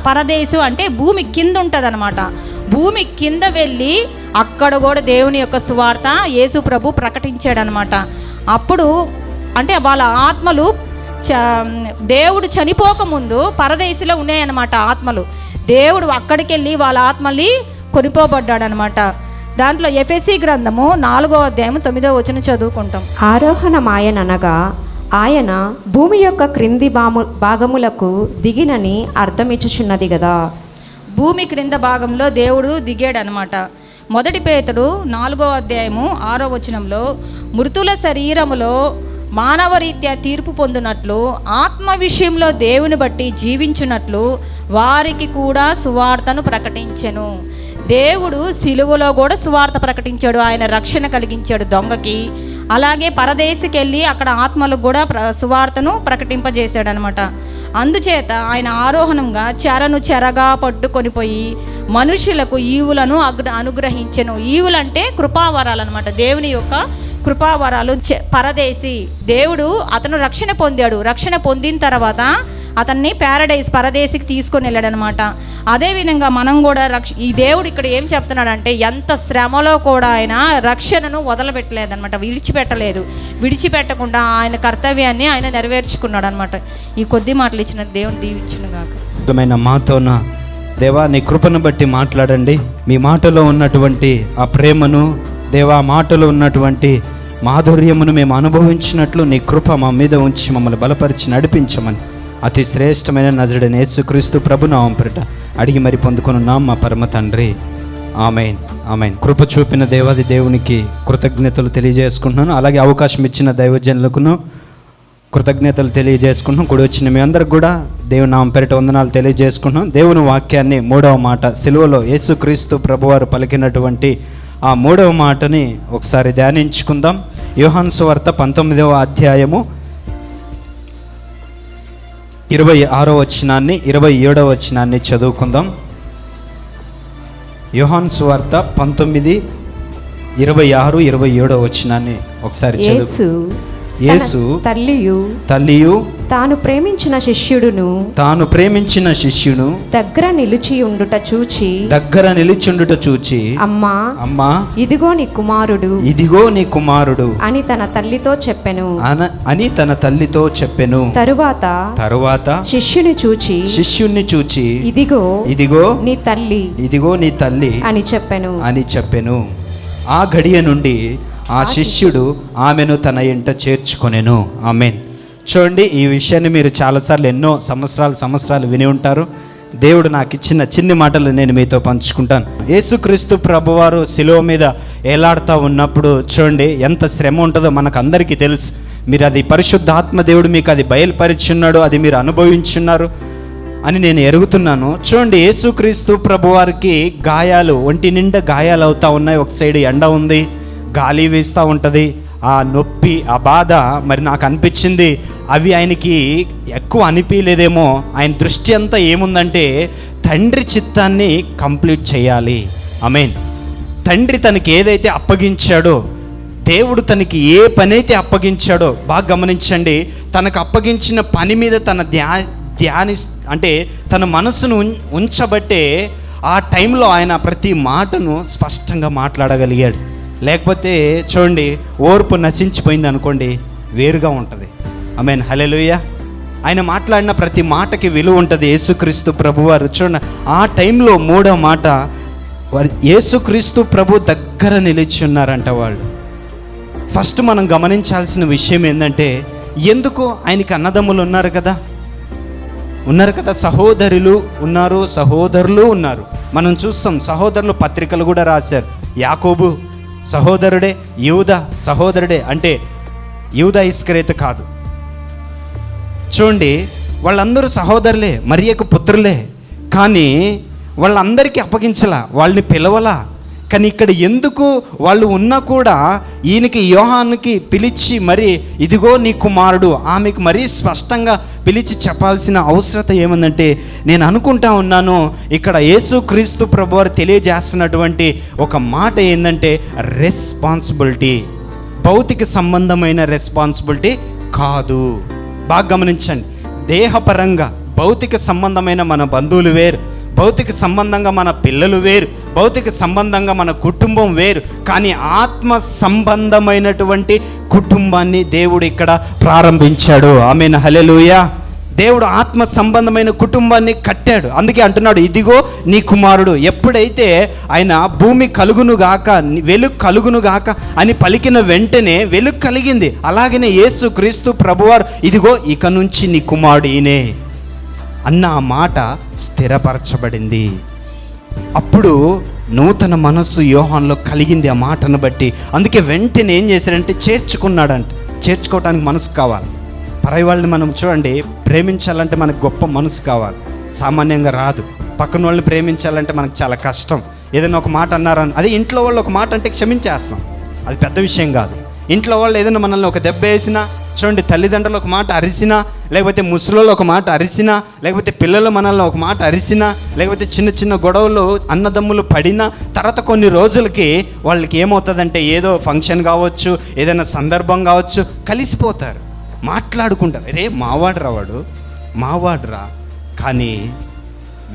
పరదేశు అంటే భూమి కింద ఉంటుందన్నమాట. భూమి కింద వెళ్ళి అక్కడ కూడా దేవుని యొక్క సువార్త యేసు ప్రభు ప్రకటించాడనమాట. అప్పుడు అంటే వాళ్ళ ఆత్మలు దేవుడు చనిపోకముందు పరదేశిలో ఉన్నాయన్నమాట ఆత్మలు. దేవుడు అక్కడికి వెళ్ళి వాళ్ళ ఆత్మల్ని కొనిపోబడ్డాడనమాట. దాంట్లో ఎఫెసీ గ్రంథము 4:9 చదువుకుంటాం. ఆరోహణమాయననగా ఆయన భూమి యొక్క క్రింది భాగములకు దిగినని అర్థమిచ్చుచున్నది కదా. భూమి క్రింద భాగంలో దేవుడు దిగాడనమాట. 1 పేతురు 4:6 మృతుల శరీరములో మానవరీత్యా తీర్పు పొందినట్లు ఆత్మ విషయంలో దేవుని బట్టి జీవించున్నట్లు వారికి కూడా సువార్తను ప్రకటించెను. దేవుడు సిలువలో కూడా సువార్త ప్రకటించాడు. ఆయన రక్షణ కలిగించాడు దొంగకి. అలాగే పరదేశికి వెళ్ళి అక్కడ ఆత్మలకు కూడా సువార్తను ప్రకటింపజేశాడు అనమాట. అందుచేత ఆయన ఆరోహణంగా చెరగా పట్టుకొని పోయి మనుషులకు ఈవులను అనుగ్రహించెను. ఈవులంటే కృపావరాలు అనమాట. దేవుని యొక్క కృపావరాలు. పరదేశి దేవుడు అతను రక్షణ పొందాడు. రక్షణ పొందిన తర్వాత అతన్ని పరదేశికి తీసుకొని వెళ్ళాడనమాట. అదేవిధంగా మనం కూడా ఈ దేవుడు ఇక్కడ ఏం చెప్తున్నాడంటే ఎంత శ్రమలో కూడా ఆయన రక్షణను వదలబెట్టలేదనమాట, విడిచిపెట్టకుండా ఆయన కర్తవ్యాన్ని ఆయన నెరవేర్చుకున్నాడు అనమాట. ఈ కొద్ది మాటలు ఇచ్చిన దేవుని దీవించును గాక. మాతోన దేవా నీ కృపను బట్టి మాట్లాడండి. మీ మాటలో ఉన్నటువంటి ఆ ప్రేమను దేవా, మాటలో ఉన్నటువంటి మాధుర్యమును మేము అనుభవించినట్లు నీ కృప మా మీద ఉంచి మమ్మల్ని బలపరిచి నడిపించమని అతి శ్రేష్టమైన నజరుడైన యేసుక్రీస్తు ప్రభునామం పేరిట అడిగి మరి పొందుకొనున్నాం మా పరమ తండ్రి. Amen amen. కృప చూపిన దేవాది దేవునికి కృతజ్ఞతలు తెలియజేసుకుంటున్నాను. అలాగే అవకాశం ఇచ్చిన దైవజనులకును కృతజ్ఞతలు తెలియజేసుకుంటున్నాం. కూడి వచ్చిన మీ అందరికి కూడా దేవుని నామం పేరిట వందనాలు తెలియజేసుకుంటున్నాం. దేవుని వాక్యాన్ని 3వ మాట సిలువలో యేసుక్రీస్తు ప్రభువారు పలికినటువంటి ఆ 3వ మాటని ఒకసారి ధ్యానించుకుందాం. యోహాను సువార్త 19వ అధ్యాయము 26వ వచనాన్ని 27వ వచనాన్ని చదువుకుందాం. యోహాను సువార్త 19:26-27 వచనాన్ని ఒకసారి చదువు. యేసు తల్లియు తాను ప్రేమించిన శిష్యుడు దగ్గర నిలిచియుండుట చూచి అమ్మా ఇదిగో నీ కుమారుడు అని తన తల్లితో చెప్పెను. తరువాత శిష్యుని చూచి ఇదిగో నీ తల్లి అని చెప్పెను. ఆ గడియ నుండి ఆ శిష్యుడు ఆమెను తన ఇంట చేర్చుకొనెను. ఆమేన్. చూడండి, ఈ విషయాన్ని మీరు చాలాసార్లు ఎన్నో సంవత్సరాలు విని ఉంటారు. దేవుడు నాకు ఇచ్చిన చిన్ని మాటలు నేను మీతో పంచుకుంటాను. యేసుక్రీస్తు ప్రభువారు శిలువ మీద ఏలాడుతూ ఉన్నప్పుడు చూడండి ఎంత శ్రమ ఉంటుందో మనకు అందరికీ తెలుసు. మీరు అది పరిశుద్ధాత్మ దేవుడు మీకు అది బయలుపరిచున్నాడు, అది మీరు అనుభవించున్నారు అని నేను ఎరుగుతున్నాను. చూడండి, యేసుక్రీస్తు ప్రభువారికి గాయాలు, ఒంటి నిండా గాయాలు అవుతూ ఉన్నాయి. ఒక సైడ్ ఎండ ఉంది, గాలి వీస్తూ ఉంటుంది. ఆ నొప్పి, ఆ బాధ మరి నాకు అనిపించింది అవి ఆయనకి ఎక్కువ అనిపించలేదేమో. ఆయన దృష్టి అంతా ఏముందంటే తండ్రి చిత్తాన్ని కంప్లీట్ చేయాలి. ఆమేన్. తండ్రి తనకి ఏదైతే అప్పగించాడో, దేవుడు తనకి ఏ పని అయితే అప్పగించాడో బాగా గమనించండి. తనకు అప్పగించిన పని మీద తన అంటే తన మనసును ఉంచబట్టే ఆ టైంలో ఆయన ప్రతి మాటను స్పష్టంగా మాట్లాడగలిగాడు. లేకపోతే చూడండి, ఓర్పు నశించిపోయింది అనుకోండి, వేరుగా ఉంటుంది. ఆమేన్. హల్లెలూయా. ఆయన మాట్లాడిన ప్రతి మాటకి విలువ ఉంటుంది. యేసుక్రీస్తు ప్రభువారు చూడండి, ఆ టైంలో 3వ మాట, యేసుక్రీస్తు ప్రభు దగ్గర నిలిచి ఉన్నారంట వాళ్ళు. ఫస్ట్ మనం గమనించాల్సిన విషయం ఏంటంటే, ఎందుకు ఆయనకి అన్నదమ్ములు ఉన్నారు కదా, సహోదరులు ఉన్నారు. మనం చూస్తాం, సహోదరులు పత్రికలు కూడా రాశారు. యాకోబు సహోదరుడే, యూదా సహోదరుడే, అంటే యూదా ఇస్కరియోతు కాదు. చూడండి, వాళ్ళందరూ సహోదరులే, మరియకు పుత్రులే. కానీ వాళ్ళందరికీ అప్పగించలా, వాళ్ళని పిలవలా. కానీ ఇక్కడ ఎందుకు వాళ్ళు ఉన్నా కూడా ఈయనకి యోహానుకి పిలిచి మరి ఇదిగో నీ కుమారుడు, ఆమెకు మరీ స్పష్టంగా పిలిచి చెప్పాల్సిన అవసరత ఏముందంటే, నేను అనుకుంటా ఉన్నాను ఇక్కడ యేసుక్రీస్తు ప్రభువారు తెలియజేస్తున్నటువంటి ఒక మాట ఏంటంటే రెస్పాన్సిబిలిటీ. భౌతిక సంబంధమైన రెస్పాన్సిబిలిటీ కాదు. బాగా గమనించండి, దేహపరంగా భౌతిక సంబంధమైన మన బంధువులు వేరు, భౌతిక సంబంధంగా మన పిల్లలు వేరు, భౌతిక సంబంధంగా మన కుటుంబం వేరు. కానీ ఆత్మ సంబంధమైనటువంటి కుటుంబాన్ని దేవుడు ఇక్కడ ప్రారంభించాడు. ఆమేన్. హల్లెలూయా. దేవుడు ఆత్మ సంబంధమైన కుటుంబాన్ని కట్టాడు. అందుకే అంటున్నాడు ఇదిగో నీ కుమారుడు. ఎప్పుడైతే ఆయన భూమి కలుగునుగాక, వెలుగు కలుగునుగాక అని పలికిన వెంటనే వెలుగు కలిగింది. అలాగనే యేసుక్రీస్తు ప్రభువారు ఇదిగో ఇక నుంచి నీ కుమారుడు ఈయనే అన్న ఆ మాట స్థిరపరచబడింది. అప్పుడు నూతన మనస్సు యోహాన్లో కలిగింది ఆ మాటను బట్టి. అందుకే వెంటనే ఏం చేశాడంటే చేర్చుకున్నాడంట. చేర్చుకోవడానికి మనసు కావాలి. పరాయి వాళ్ళని మనం చూడండి, ప్రేమించాలంటే మనకు గొప్ప మనసు కావాలి, సామాన్యంగా రాదు. పక్కన వాళ్ళని ప్రేమించాలంటే మనకు చాలా కష్టం. ఏదైనా ఒక మాట అన్నారని, అదే ఇంట్లో వాళ్ళు ఒక మాట అంటే క్షమించేస్తాం, అది పెద్ద విషయం కాదు. ఇంట్లో వాళ్ళు ఏదైనా మనల్ని ఒక దెబ్బ వేసినా చూడండి, తల్లిదండ్రులు ఒక మాట అరిసినా, లేకపోతే ముసలోళ్ళు ఒక మాట అరిసినా, లేకపోతే పిల్లలు మనల్ని ఒక మాట అరిసినా, లేకపోతే చిన్న చిన్న గొడవలు అన్నదమ్ములు పడినా తర్వాత కొన్ని రోజులకి వాళ్ళకి ఏమవుతుందంటే ఏదో ఫంక్షన్ కావచ్చు, ఏదైనా సందర్భం కావచ్చు, కలిసిపోతారు, మాట్లాడుకుంటారు. రే మావాడురా, వాడు మావాడురా. కానీ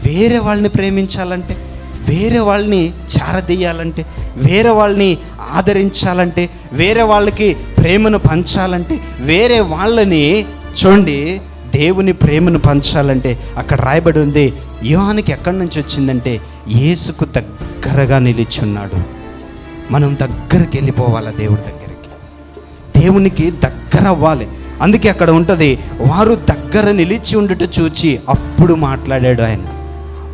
వేరే వాళ్ళని ప్రేమించాలంటే, వేరే వాళ్ళని చేరదీయాలంటే, వేరే వాళ్ళని ఆదరించాలంటే, వేరే వాళ్ళకి ప్రేమను పంచాలంటే, వేరే వాళ్ళని చూడండి దేవుని ప్రేమను పంచాలంటే అక్కడ రాయబడి ఉంది. యోహానుకి ఎక్కడి నుంచి వచ్చిందంటే యేసుకు దగ్గరగా నిలిచున్నాడు. మనం దగ్గరికి వెళ్ళిపోవాలి, దేవుడి దగ్గరికి, దేవునికి దగ్గర అవ్వాలి. అందుకే అక్కడ ఉంటుంది, వారు దగ్గర నిలిచి ఉండుట చూచి అప్పుడు మాట్లాడాడు ఆయన.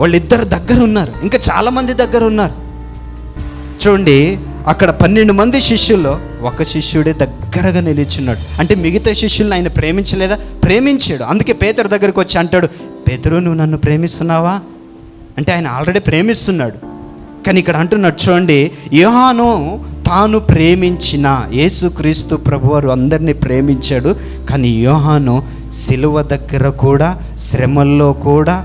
వాళ్ళిద్దరు దగ్గర ఉన్నారు, ఇంకా చాలామంది దగ్గర ఉన్నారు. చూడండి, అక్కడ 12 మంది శిష్యుల్లో ఒక శిష్యుడే దగ్గరగా నిలిచున్నాడు. అంటే మిగతా శిష్యుల్ని ఆయన ప్రేమించలేదా? ప్రేమించాడు. అందుకే పేతురు దగ్గరికి వచ్చి అంటాడు, పేతురు నువ్వు నన్ను ప్రేమిస్తున్నావా అంటే ఆయన ఆల్రెడీ ప్రేమిస్తున్నాడు. కానీ ఇక్కడ అంటున్నాడు చూడండి, యోహాను తాను ప్రేమించిన యేసుక్రీస్తు ప్రభువారు అందరినీ ప్రేమించాడు. కానీ యోహాను సిలువ దగ్గర కూడా, శ్రమల్లో కూడా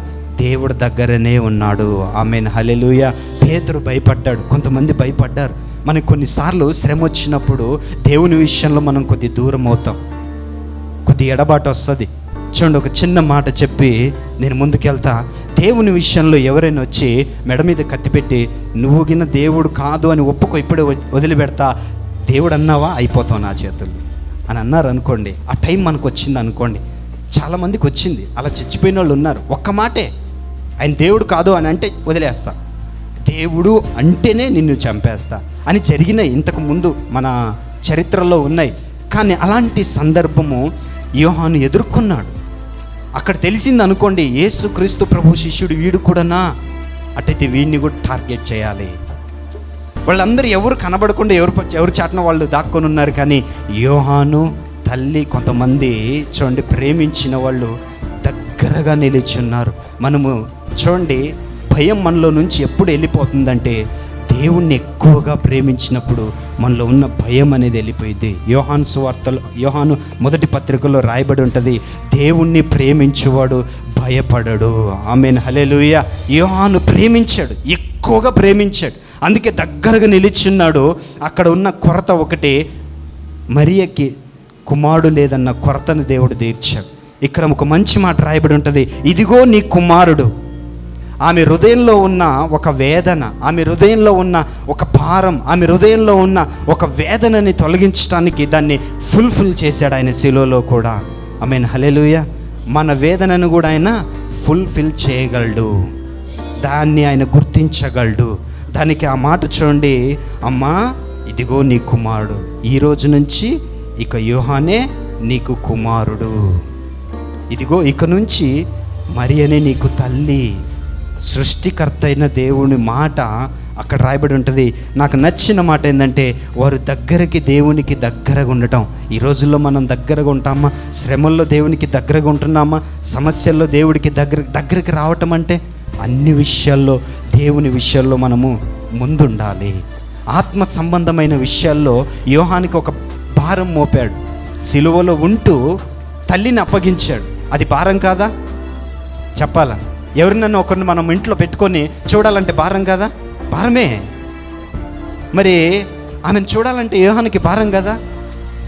దేవుడి దగ్గరనే ఉన్నాడు. ఆమేన్, హల్లెలూయా. పేతురు భయపడ్డాడు, కొంతమంది భయపడ్డారు. మనకు కొన్నిసార్లు శ్రమ వచ్చినప్పుడు దేవుని విషయంలో మనం కొద్ది దూరం అవుతాం, కొద్ది ఎడబాటు వస్తుంది. చూడండి, ఒక చిన్న మాట చెప్పి నేను ముందుకెళ్తా. దేవుని విషయంలో ఎవరైనా వచ్చి మెడ మీద కత్తిపెట్టి నువ్వు గిన్న దేవుడు కాదు అని ఒప్పుకో, ఇప్పుడే వదిలిపెడతా, దేవుడు అన్నావా అయిపోతావు నా చేతులు అని అన్నారు అనుకోండి. ఆ టైం మనకు వచ్చింది అనుకోండి. చాలామందికి వచ్చింది, అలా చచ్చిపోయిన వాళ్ళు ఉన్నారు. ఒక్క మాటే ఆయన దేవుడు కాదు అని అంటే వదిలేస్తా, దేవుడు అంటేనే నిన్ను చంపేస్తా అని జరిగినాయి, ఇంతకు ముందు మన చరిత్రలో ఉన్నాయి. కానీ అలాంటి సందర్భము యోహాను ఎదుర్కొన్నాడు. అక్కడ తెలిసింది అనుకోండి, యేసుక్రీస్తు ప్రభు శిష్యుడు వీడు కూడానా, అటైతే వీడిని కూడా టార్గెట్ చేయాలి. వాళ్ళందరూ ఎవరు కనబడకుండా ఎవరు చాటున వాళ్ళు దాక్కొని ఉన్నారు. కానీ యోహాను తల్లి, కొంతమంది చూడండి ప్రేమించిన వాళ్ళు దగ్గరగా నిలిచున్నారు. మనము చూడండి, భయం మనలో నుంచి ఎప్పుడు వెళ్ళిపోతుందంటే దేవుణ్ణి ఎక్కువగా ప్రేమించినప్పుడు మనలో ఉన్న భయం అనేది వెళ్ళిపోయింది. యోహాను సువార్తలో, యోహాను మొదటి పత్రికలో రాయబడి ఉంటుంది, దేవుణ్ణి ప్రేమించువాడు భయపడడు. ఆమేన్, హల్లెలూయా. యోహాను ప్రేమించాడు, ఎక్కువగా ప్రేమించాడు, అందుకే దగ్గరగా నిలిచున్నాడు. అక్కడ ఉన్న కొరత ఒకటి, మరియకి కుమారుడు లేదన్న కొరతను దేవుడు తీర్చాడు. ఇక్కడ ఒక మంచి మాట రాయబడి ఉంటుంది, ఇదిగో నీ కుమారుడు. ఆమె హృదయంలో ఉన్న ఒక వేదన, ఆమె హృదయంలో ఉన్న ఒక భారం, ఆమె హృదయంలో ఉన్న ఒక వేదనని తొలగించడానికి దాన్ని ఫుల్ఫిల్ చేశాడు ఆయన శిలువలో కూడా. ఆమేన్, హల్లెలూయా. మన వేదనను కూడా ఆయన ఫుల్ఫిల్ చేయగలడు, దాన్ని ఆయన గుర్తించగలడు. దానికి ఆ మాట చూడండి, అమ్మా ఇదిగో నీ కుమారుడు, ఈ రోజు నుంచి ఇక యోహానే నీకు కుమారుడు, ఇదిగో ఇక నుంచి మరియనే నీకు తల్లి. సృష్టికర్త అయిన దేవుని మాట అక్కడ రాయబడి ఉంటుంది. నాకు నచ్చిన మాట ఏంటంటే, వారు దగ్గరికి దేవునికి దగ్గరగా ఉండటం. ఈ రోజుల్లో మనం దగ్గరగా ఉంటామా? శ్రమల్లో దేవునికి దగ్గరగా ఉంటున్నామా? సమస్యల్లో దేవుడికి దగ్గరికి రావటం అంటే అన్ని విషయాల్లో దేవుని విషయాల్లో మనము ముందుండాలి. ఆత్మ సంబంధమైన విషయాల్లో యోహానికి ఒక భారం మోపాడు. సిలువలో ఉంటూ తల్లిని అప్పగించాడు. అది భారం కాదా? చెప్పాలా? ఎవరినన్నా ఒకరిని మనం ఇంట్లో పెట్టుకొని చూడాలంటే భారం కాదా? భారమే. మరి ఆమెను చూడాలంటే యోహానికి భారం కదా?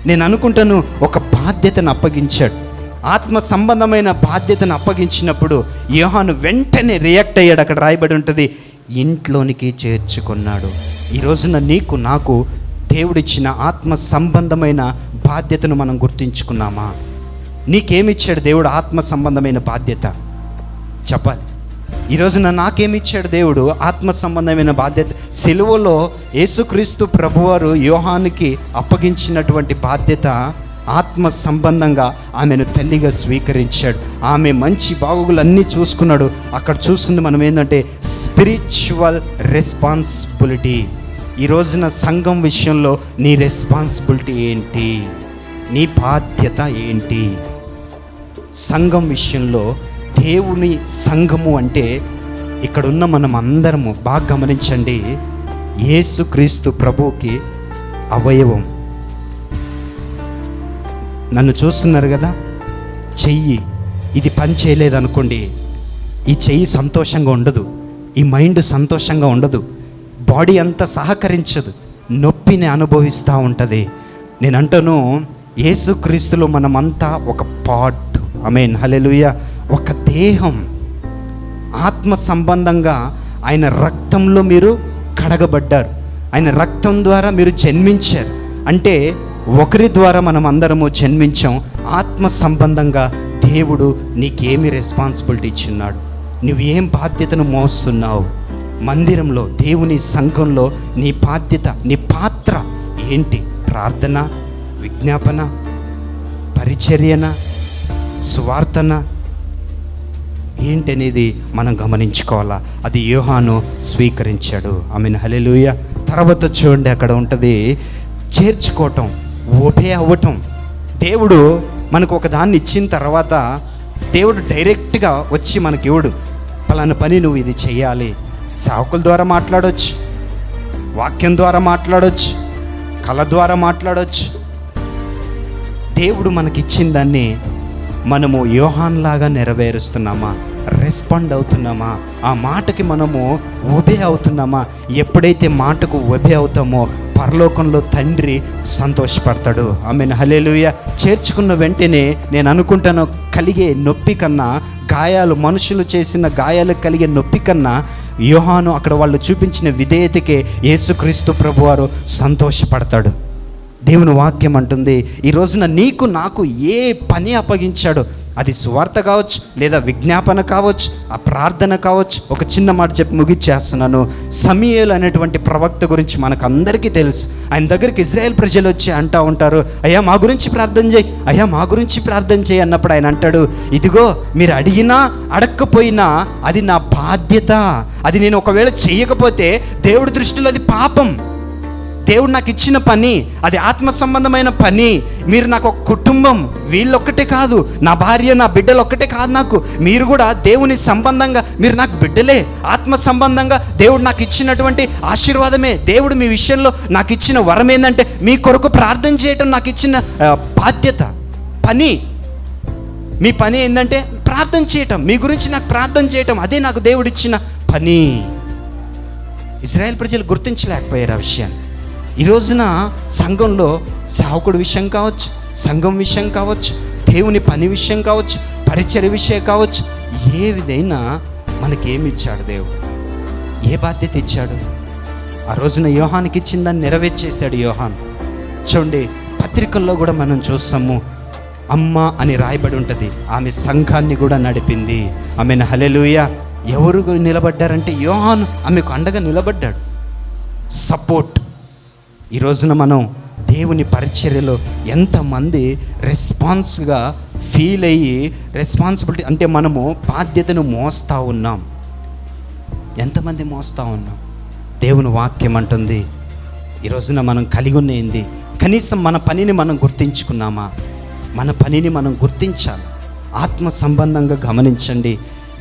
నేను అనుకుంటాను, ఒక బాధ్యతను అప్పగించాడు. ఆత్మ సంబంధమైన బాధ్యతను అప్పగించినప్పుడు యోహాను వెంటనే రియాక్ట్ అయ్యాడు. అక్కడ రాయబడి ఉంటుంది, ఇంట్లోనికి చేర్చుకున్నాడు. ఈ రోజున నీకు నాకు దేవుడిచ్చిన ఆత్మ సంబంధమైన బాధ్యతను మనం గుర్తించుకున్నామా? నీకేమిచ్చాడు దేవుడు ఆత్మ సంబంధమైన బాధ్యత? చెప్పాలి. ఈ రోజున నాకేమిచ్చాడు దేవుడు ఆత్మ సంబంధమైన బాధ్యత? సిలువలో యేసుక్రీస్తు ప్రభువారు యోహానికి అప్పగించినటువంటి బాధ్యత ఆత్మ సంబంధంగా ఆమెను తల్లిగా స్వీకరించాడు. ఆమె మంచి బాగోగులన్నీ చూసుకున్నాడు. అక్కడ చూస్తుంది మనం ఏంటంటే స్పిరిచువల్ రెస్పాన్సిబిలిటీ. ఈ రోజున సంఘం విషయంలో నీ రెస్పాన్సిబిలిటీ ఏంటి? నీ బాధ్యత ఏంటి? సంఘం విషయంలో దేవుని సంఘము అంటే ఇక్కడున్న మనం అందరము బాగా గమనించండి, యేసుక్రీస్తు ప్రభువుకి అవయవం. నన్ను చూస్తున్నారు కదా, చెయ్యి ఇది పని చేయలేదనుకోండి, ఈ చెయ్యి సంతోషంగా ఉండదు, ఈ మైండ్ సంతోషంగా ఉండదు, బాడీ అంతా సహకరించదు, నొప్పిని అనుభవిస్తూ ఉంటుంది. నేను అంటాను, యేసుక్రీస్తులో మనమంతా ఒక పార్ట్. ఆమేన్, హల్లెలూయా. ఒక దేహం. ఆత్మ సంబంధంగా ఆయన రక్తంలో మీరు కడగబడ్డారు, ఆయన రక్తం ద్వారా మీరు జన్మించారు. అంటే ఒకరి ద్వారా మనం అందరము జన్మించాం. ఆత్మ సంబంధంగా దేవుడు నీకేమి రెస్పాన్సిబిలిటీ ఇచ్చున్నాడు? నువ్వు ఏం బాధ్యతను మోస్తున్నావు? మందిరంలో, దేవుని సంఘంలో నీ బాధ్యత, నీ పాత్ర ఏంటి? ప్రార్థన, విజ్ఞాపన, పరిచర్యన, సువార్తన ఏంటనేది మనం గమనించుకోవాలా. అది యోహాను స్వీకరించాడు. ఆమేన్, హల్లెలూయా. తర్వాత చూడండి అక్కడ ఉంటుంది చేర్చుకోవటం, ఒబే అవ్వటం. దేవుడు మనకు ఒక దాన్ని ఇచ్చిన తర్వాత దేవుడు డైరెక్ట్గా వచ్చి మనకి ఇవ్వడు, పలానా పని నువ్వు ఇది చెయ్యాలి. సేవకుల ద్వారా మాట్లాడవచ్చు, వాక్యం ద్వారా మాట్లాడవచ్చు, కళ ద్వారా మాట్లాడవచ్చు. దేవుడు మనకిచ్చిన దాన్ని మనము యోహాన్లాగా నెరవేరుస్తున్నామా, రెస్పాండ్ అవుతున్నామా, ఆ మాటకి మనము ఒబే అవుతున్నామా? ఎప్పుడైతే మాటకు ఒబే అవుతామో పరలోకంలో తండ్రి సంతోషపడతాడు. ఆమేన్, హల్లెలూయా. చేర్చుకున్న వెంటనే నేను అనుకుంటాను, కలిగే నొప్పి కన్నా, గాయాలు, మనుషులు చేసిన గాయాలకు కలిగే నొప్పి కన్నా యోహాను అక్కడ వాళ్ళు చూపించిన విధేయతకే యేసుక్రీస్తు ప్రభువారు సంతోషపడతాడు. దేవుని వాక్యం అంటుంది, ఈ రోజున నీకు నాకు ఏ పని అప్పగించాడో, అది సువార్త కావచ్చు, లేదా విజ్ఞాపన కావచ్చు, ఆ ప్రార్థన కావచ్చు. ఒక చిన్న మాట చెప్పి ముగిచ్చేస్తున్నాను. సమూయేలు అనేటువంటి ప్రవక్త గురించి మనకు అందరికీ తెలుసు. ఆయన దగ్గరికి ఇజ్రాయేల్ ప్రజలు వచ్చి అంటూ ఉంటారు, అయ్యా మా గురించి ప్రార్థన చేయి, అయ్యా మా గురించి ప్రార్థన చేయి అన్నప్పుడు ఆయన అంటాడు, ఇదిగో మీరు అడిగినా అడగకపోయినా అది నా బాధ్యత. అది నేను ఒకవేళ చేయకపోతే దేవుడి దృష్టిలో అది పాపం. దేవుడు నాకు ఇచ్చిన పని అది ఆత్మ సంబంధమైన పని. మీరు నాకు ఒక కుటుంబం, వీళ్ళొక్కటే కాదు, నా భార్య నా బిడ్డలు ఒక్కటే కాదు, నాకు మీరు కూడా దేవుని సంబంధంగా మీరు నాకు బిడ్డలే. ఆత్మ సంబంధంగా దేవుడు నాకు ఇచ్చినటువంటి ఆశీర్వాదమే. దేవుడు మీ విషయంలో నాకు ఇచ్చిన వరం ఏంటంటే మీ కొరకు ప్రార్థన చేయటం నాకు ఇచ్చిన బాధ్యత, పని. మీ పని ఏంటంటే ప్రార్థన చేయటం, మీ గురించి నాకు ప్రార్థన చేయటం, అదే నాకు దేవుడు ఇచ్చిన పని. ఇజ్రాయెల్ ప్రజలు గుర్తించలేకపోయారు ఆ విషయాన్ని. ఈ రోజున సంఘంలో సేవకుడి విషయం కావచ్చు, సంఘం విషయం కావచ్చు, దేవుని పని విషయం కావచ్చు, పరిచర్య విషయం కావచ్చు, ఏ విధైనా మనకేమి ఇచ్చాడు దేవుడు, ఏ బాధ్యత ఇచ్చాడు? ఆ రోజున యోహానికి ఇచ్చిన దాన్ని నెరవేర్చేశాడు యోహాను. చూడండి, పత్రికల్లో కూడా మనం చూస్తాము, అమ్మ అని రాయబడి ఉంటుంది, ఆమె సంఘాన్ని కూడా నడిపింది. ఆమెను హల్లెలూయా. ఎవరు నిలబడ్డారంటే యోహాను ఆమెకు అండగా నిలబడ్డాడు, సపోర్ట్. ఈ రోజున మనం దేవుని పరిచర్యలో ఎంతమంది రెస్పాన్స్గా ఫీల్ అయ్యి, రెస్పాన్సిబిలిటీ అంటే మనము బాధ్యతను మోస్తూ ఉన్నాం, ఎంతమంది మోస్తూ ఉన్నాం? దేవుని వాక్యం అంటుంది, ఈ రోజున మనం కలిగి ఉన్నది కనీసం మన పనిని మనం గుర్తించుకున్నామా? మన పనిని మనం గుర్తించాలి. ఆత్మ సంబంధంగా గమనించండి,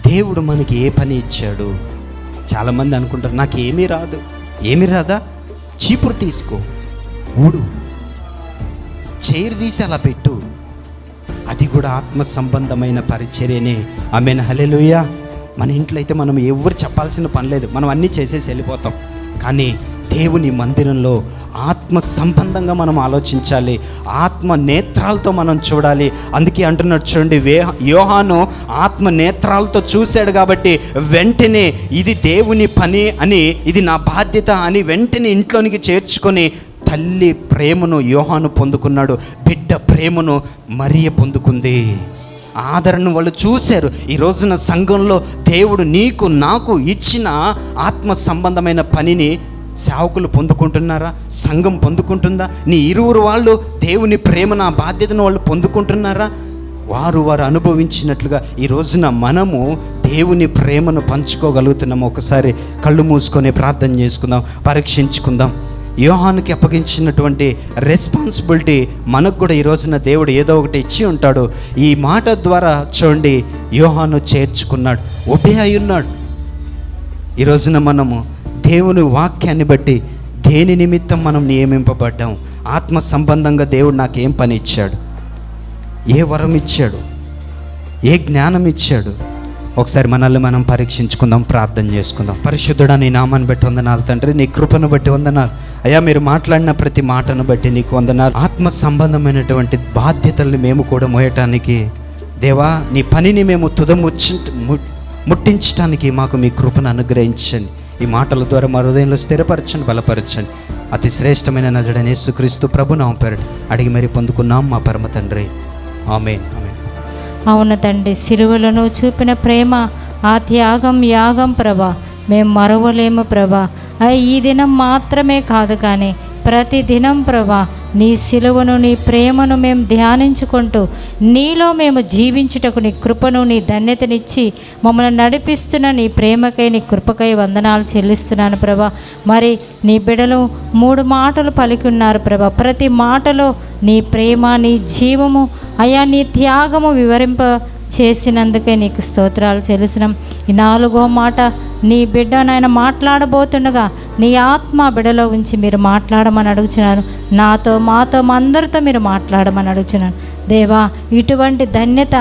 దేవుడు మనకి ఏ పని ఇచ్చాడు? చాలామంది అనుకుంటారు నాకు ఏమీ రాదు. ఏమీ రాదా? చీపురు తీసుకో, ఊడు, చైర్ తీసి అలా పెట్టు, అది కూడా ఆత్మ సంబంధమైన పరిచర్యనే. ఆమేన్, హల్లెలూయా. మన ఇంట్లో అయితే మనం ఎవరు చెప్పాల్సిన పని లేదు, మనం అన్నీ చేసేసి వెళ్ళిపోతాం. కానీ దేవుని మందిరంలో ఆత్మ సంబంధంగా మనం ఆలోచించాలి, ఆత్మ నేత్రాలతో మనం చూడాలి. అందుకే అంటున్నాడు చూడండి, యోహాను ఆత్మ నేత్రాలతో చూశాడు కాబట్టి వెంటనే ఇది దేవుని పని అని, ఇది నా బాధ్యత అని వెంటనే ఇంట్లోనికి చేర్చుకొని తల్లి ప్రేమను యోహాను పొందుకున్నాడు, బిడ్డ ప్రేమను మరియ పొందుకుంది. ఆదరణ వాళ్ళు చూశారు. ఈ రోజున సంఘంలో దేవుడు నీకు నాకు ఇచ్చిన ఆత్మ సంబంధమైన పనిని సేవకులు పొందుకుంటున్నారా? సంఘం పొందుకుంటుందా? నీ ఇరువురు వాళ్ళు దేవుని ప్రేమ, నా బాధ్యతను వాళ్ళు పొందుకుంటున్నారా? వారు అనుభవించినట్లుగా ఈ రోజున మనము దేవుని ప్రేమను పంచుకోగలుగుతున్నాము. ఒకసారి కళ్ళు మూసుకొని ప్రార్థన చేసుకుందాం, పరీక్షించుకుందాం. యోహానుకి అప్పగించినటువంటి రెస్పాన్సిబిలిటీ మనకు కూడా ఈ రోజున దేవుడు ఏదో ఒకటి ఇచ్చి ఉంటాడు. ఈ మాట ద్వారా చూడండి, యోహాను చేర్చుకున్నాడు, ఒబే అయి ఉన్నాడు. ఈ రోజున మనము దేవుని వాక్యాన్ని బట్టి దేని నిమిత్తం మనం నియమింపబడ్డాం? ఆత్మ సంబంధంగా దేవుడు నాకు ఏం పని ఇచ్చాడు? ఏ వరం ఇచ్చాడు? ఏ జ్ఞానం ఇచ్చాడు? ఒకసారి మనల్ని మనం పరీక్షించుకుందాం, ప్రార్థన చేసుకుందాం. పరిశుద్ధుడా, నీ నామాన్ని బట్టి వందనాలు తండ్రి, నీ కృపను బట్టి వందనాలు అయ్యా. మీరు మాట్లాడిన ప్రతి మాటను బట్టి నీకు వందనాలు. ఆత్మ సంబంధమైనటువంటి బాధ్యతల్ని మేము కూడా మోయటానికి దేవా, నీ పనిని మేము ముట్టించడానికి మాకు మీ కృపను అనుగ్రహించండి. ఈ మాటల ద్వారా మా హృదయంలో స్థిరపరచండి, బలపరచండి. అతి శ్రేష్టమైన నజరుడైన యేసుక్రీస్తు ప్రభు నామమున పేరిట అడిగి మరి పొందుకున్నాం మా పరమ తండ్రి, ఆమేన్. అవును తండ్రి, సిలువలను చూపిన ప్రేమ, ఆ త్యాగం, యాగం ప్రభా మేము మరవలేము ప్రభా. ఈ దినం మాత్రమే కాదు కానీ ప్రతి దినం ప్రభా నీ సిలువను, నీ ప్రేమను మేము ధ్యానించుకుంటూ నీలో మేము జీవించుటకు నీ కృపను, నీ ధన్యతనిచ్చి మమ్మల్ని నడిపిస్తున్న నీ ప్రేమకై, నీ కృపకై వందనాలు చెల్లిస్తున్నాను ప్రభా. మరి నీ బిడ్డలు 3 మాటలు పలికి ఉన్నారు ప్రభా. ప్రతి మాటలో నీ ప్రేమ, నీ జీవము అయా, నీ త్యాగము వివరింప చేసినందుకే నీకు స్తోత్రాలు చెల్లిస్తున్నాం. ఈ 4వ మాట నీ బిడ్డ నాయన మాట్లాడబోతుండగా నీ ఆత్మ బిడ్డలో ఉంచి మీరు మాట్లాడమని అడుగుచున్నాను. నాతో, మాతో, మా అందరితో మీరు మాట్లాడమని అడుగుచున్నాను. దేవా, ఇటువంటి ధన్యత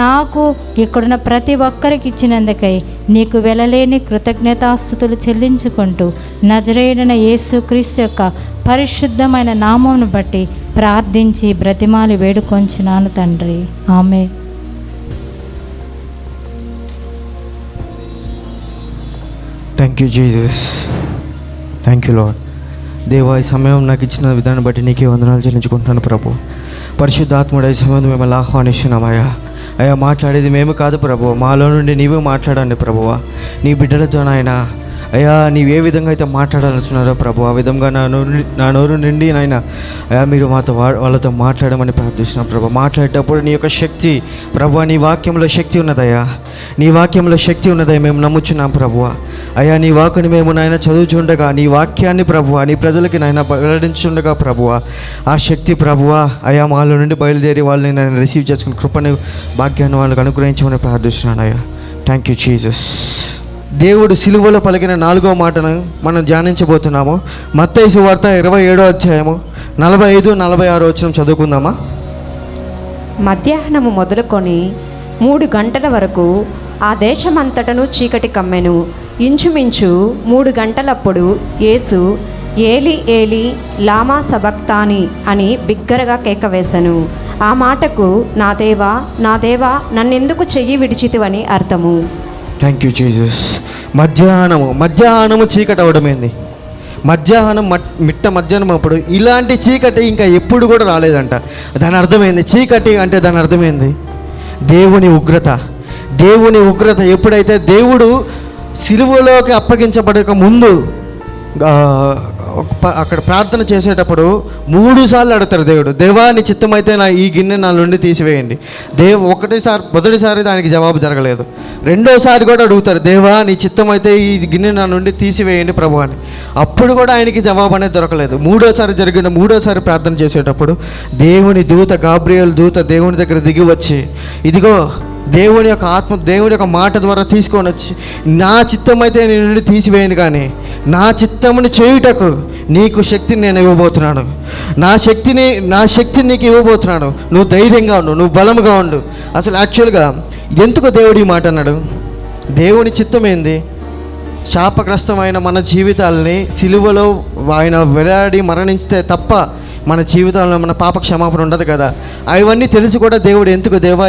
నాకు ఇక్కడున్న ప్రతి ఒక్కరికి ఇచ్చినందుకై నీకు వెలలేని కృతజ్ఞతాస్తుతులు చెల్లించుకుంటూ నజరేయుడైన యేసుక్రీస్తు యొక్క పరిశుద్ధమైన నామమును బట్టి ప్రార్థించి బ్రతిమాలి వేడుకొంచున్నాను తండ్రి. ఆమె. Thank you Jesus, thank you lord. దేవా, ఈ సమయం నాకు ఇచ్చిన విధానం బట్టి నీకే వందనాలు చెల్లించుకుంటున్నాను ప్రభు. పరిశుద్ధాత్ముడు ఈ సమయం మిమ్మల్ని ఆహ్వానిస్తున్నామయ్యా. అయ్యా, మాట్లాడేది మేము కాదు ప్రభు, మాలో నుండి నీవే మాట్లాడండి ప్రభువా. నీ బిడ్డలతో నాయన అయ్యా, నీవు ఏ విధంగా అయితే మాట్లాడాలనుకున్నారో ప్రభు, ఆ విధంగా నా నోరు నిండి నాయన అయ్యా మీరు మాతో వాళ్ళతో మాట్లాడమని ప్రార్థిస్తున్నాం ప్రభు. మాట్లాడేటప్పుడు నీ యొక్క శక్తి ప్రభు, నీ వాక్యంలో శక్తి ఉన్నదయ్యా, నీ వాక్యంలో శక్తి ఉన్నదయ్యా మేము నమ్ముచున్నాం ప్రభువ. అయ్యా, నీ వాక్కుని మేము నాయన చదువుచుండగా, నీ వాక్యాన్ని ప్రభువ నీ ప్రజలకి నాయన వెల్లడించుండగా ప్రభువ, ఆ శక్తి ప్రభువ అయ్యా మాలో నుండి బయలుదేరి వాళ్ళని నేను రిసీవ్ చేసుకుని కృపని భాగ్యాన్ని వాళ్ళకి అనుగ్రహించమని ప్రార్థిస్తున్నాను అయ్యా. Thank you Jesus. దేవుడు సిలువలో పలికిన 4వ మాటను మనం ధ్యానించబోతున్నాము. మత్తయి సువార్త 27వ అధ్యాయము 45-46 వచనం చదువుకుందామా? మధ్యాహ్నము మొదలుకొని 3 గంటల వరకు ఆ దేశమంతటను చీకటి కమ్మెను. ఇంచుమించు 3 గంటలప్పుడు యేసు ఏలి ఏలి లామా సబక్తాని అని బిగ్గరగా కేక వేసెను. ఆ మాటకు నా దేవా, నా దేవా, నన్నెందుకు చెయ్యి విడిచితివని అర్థము. Thank you Jesus. మధ్యాహ్నము చీకటి అవడమేంది? మధ్యాహ్నం మిట్ట మధ్యాహ్నం అప్పుడు ఇలాంటి చీకటి ఇంకా ఎప్పుడు కూడా రాలేదంట. దాని అర్థమైంది చీకటి అంటే దాని అర్థమైంది దేవుని ఉగ్రత. దేవుని ఉగ్రత ఎప్పుడైతే దేవుడు సిలువలోకి అప్పగించబడక ముందు అక్కడ ప్రార్థన చేసేటప్పుడు 3 సార్లు అడుగుతారు దేవుడు, దేవా నీ చిత్తమైతే నా ఈ గిన్నె నా నుండి తీసివేయండి. మొదటిసారి దానికి జవాబు జరగలేదు. 2వ సారి కూడా అడుగుతారు, దేవా నీ చిత్తమైతే ఈ గిన్నె నా నుండి తీసివేయండి ప్రభు అని. అప్పుడు కూడా ఆయనకి జవాబు అనేది దొరకలేదు. 3వ సారి ప్రార్థన చేసేటప్పుడు దేవుని దూత, గాబ్రియల్ దూత దేవుని దగ్గర దిగి వచ్చి, ఇదిగో దేవుని యొక్క ఆత్మ దేవుని యొక్క మాట ద్వారా తీసుకొని వచ్చి, నా చిత్తమైతే నీ నుండి తీసివేయను, కానీ నా చిత్తముని చేయుటకు నీకు శక్తిని నేను ఇవ్వబోతున్నాను. నా శక్తిని నీకు ఇవ్వబోతున్నాను. నువ్వు ధైర్యంగా ఉండు, నువ్వు బలముగా ఉండు. అసలు యాక్చువల్గా ఎందుకు దేవుడు ఈ మాట అన్నాడు? దేవుని చిత్తం ఏంది? శాపగ్రస్తమైన మన జీవితాలని సిలువలో ఆయన వెలాడి మరణించితే తప్ప మన జీవితంలో మన పాప క్షమాపణ ఉండదు కదా. అవన్నీ తెలిసి కూడా దేవుడు ఎందుకు, దేవా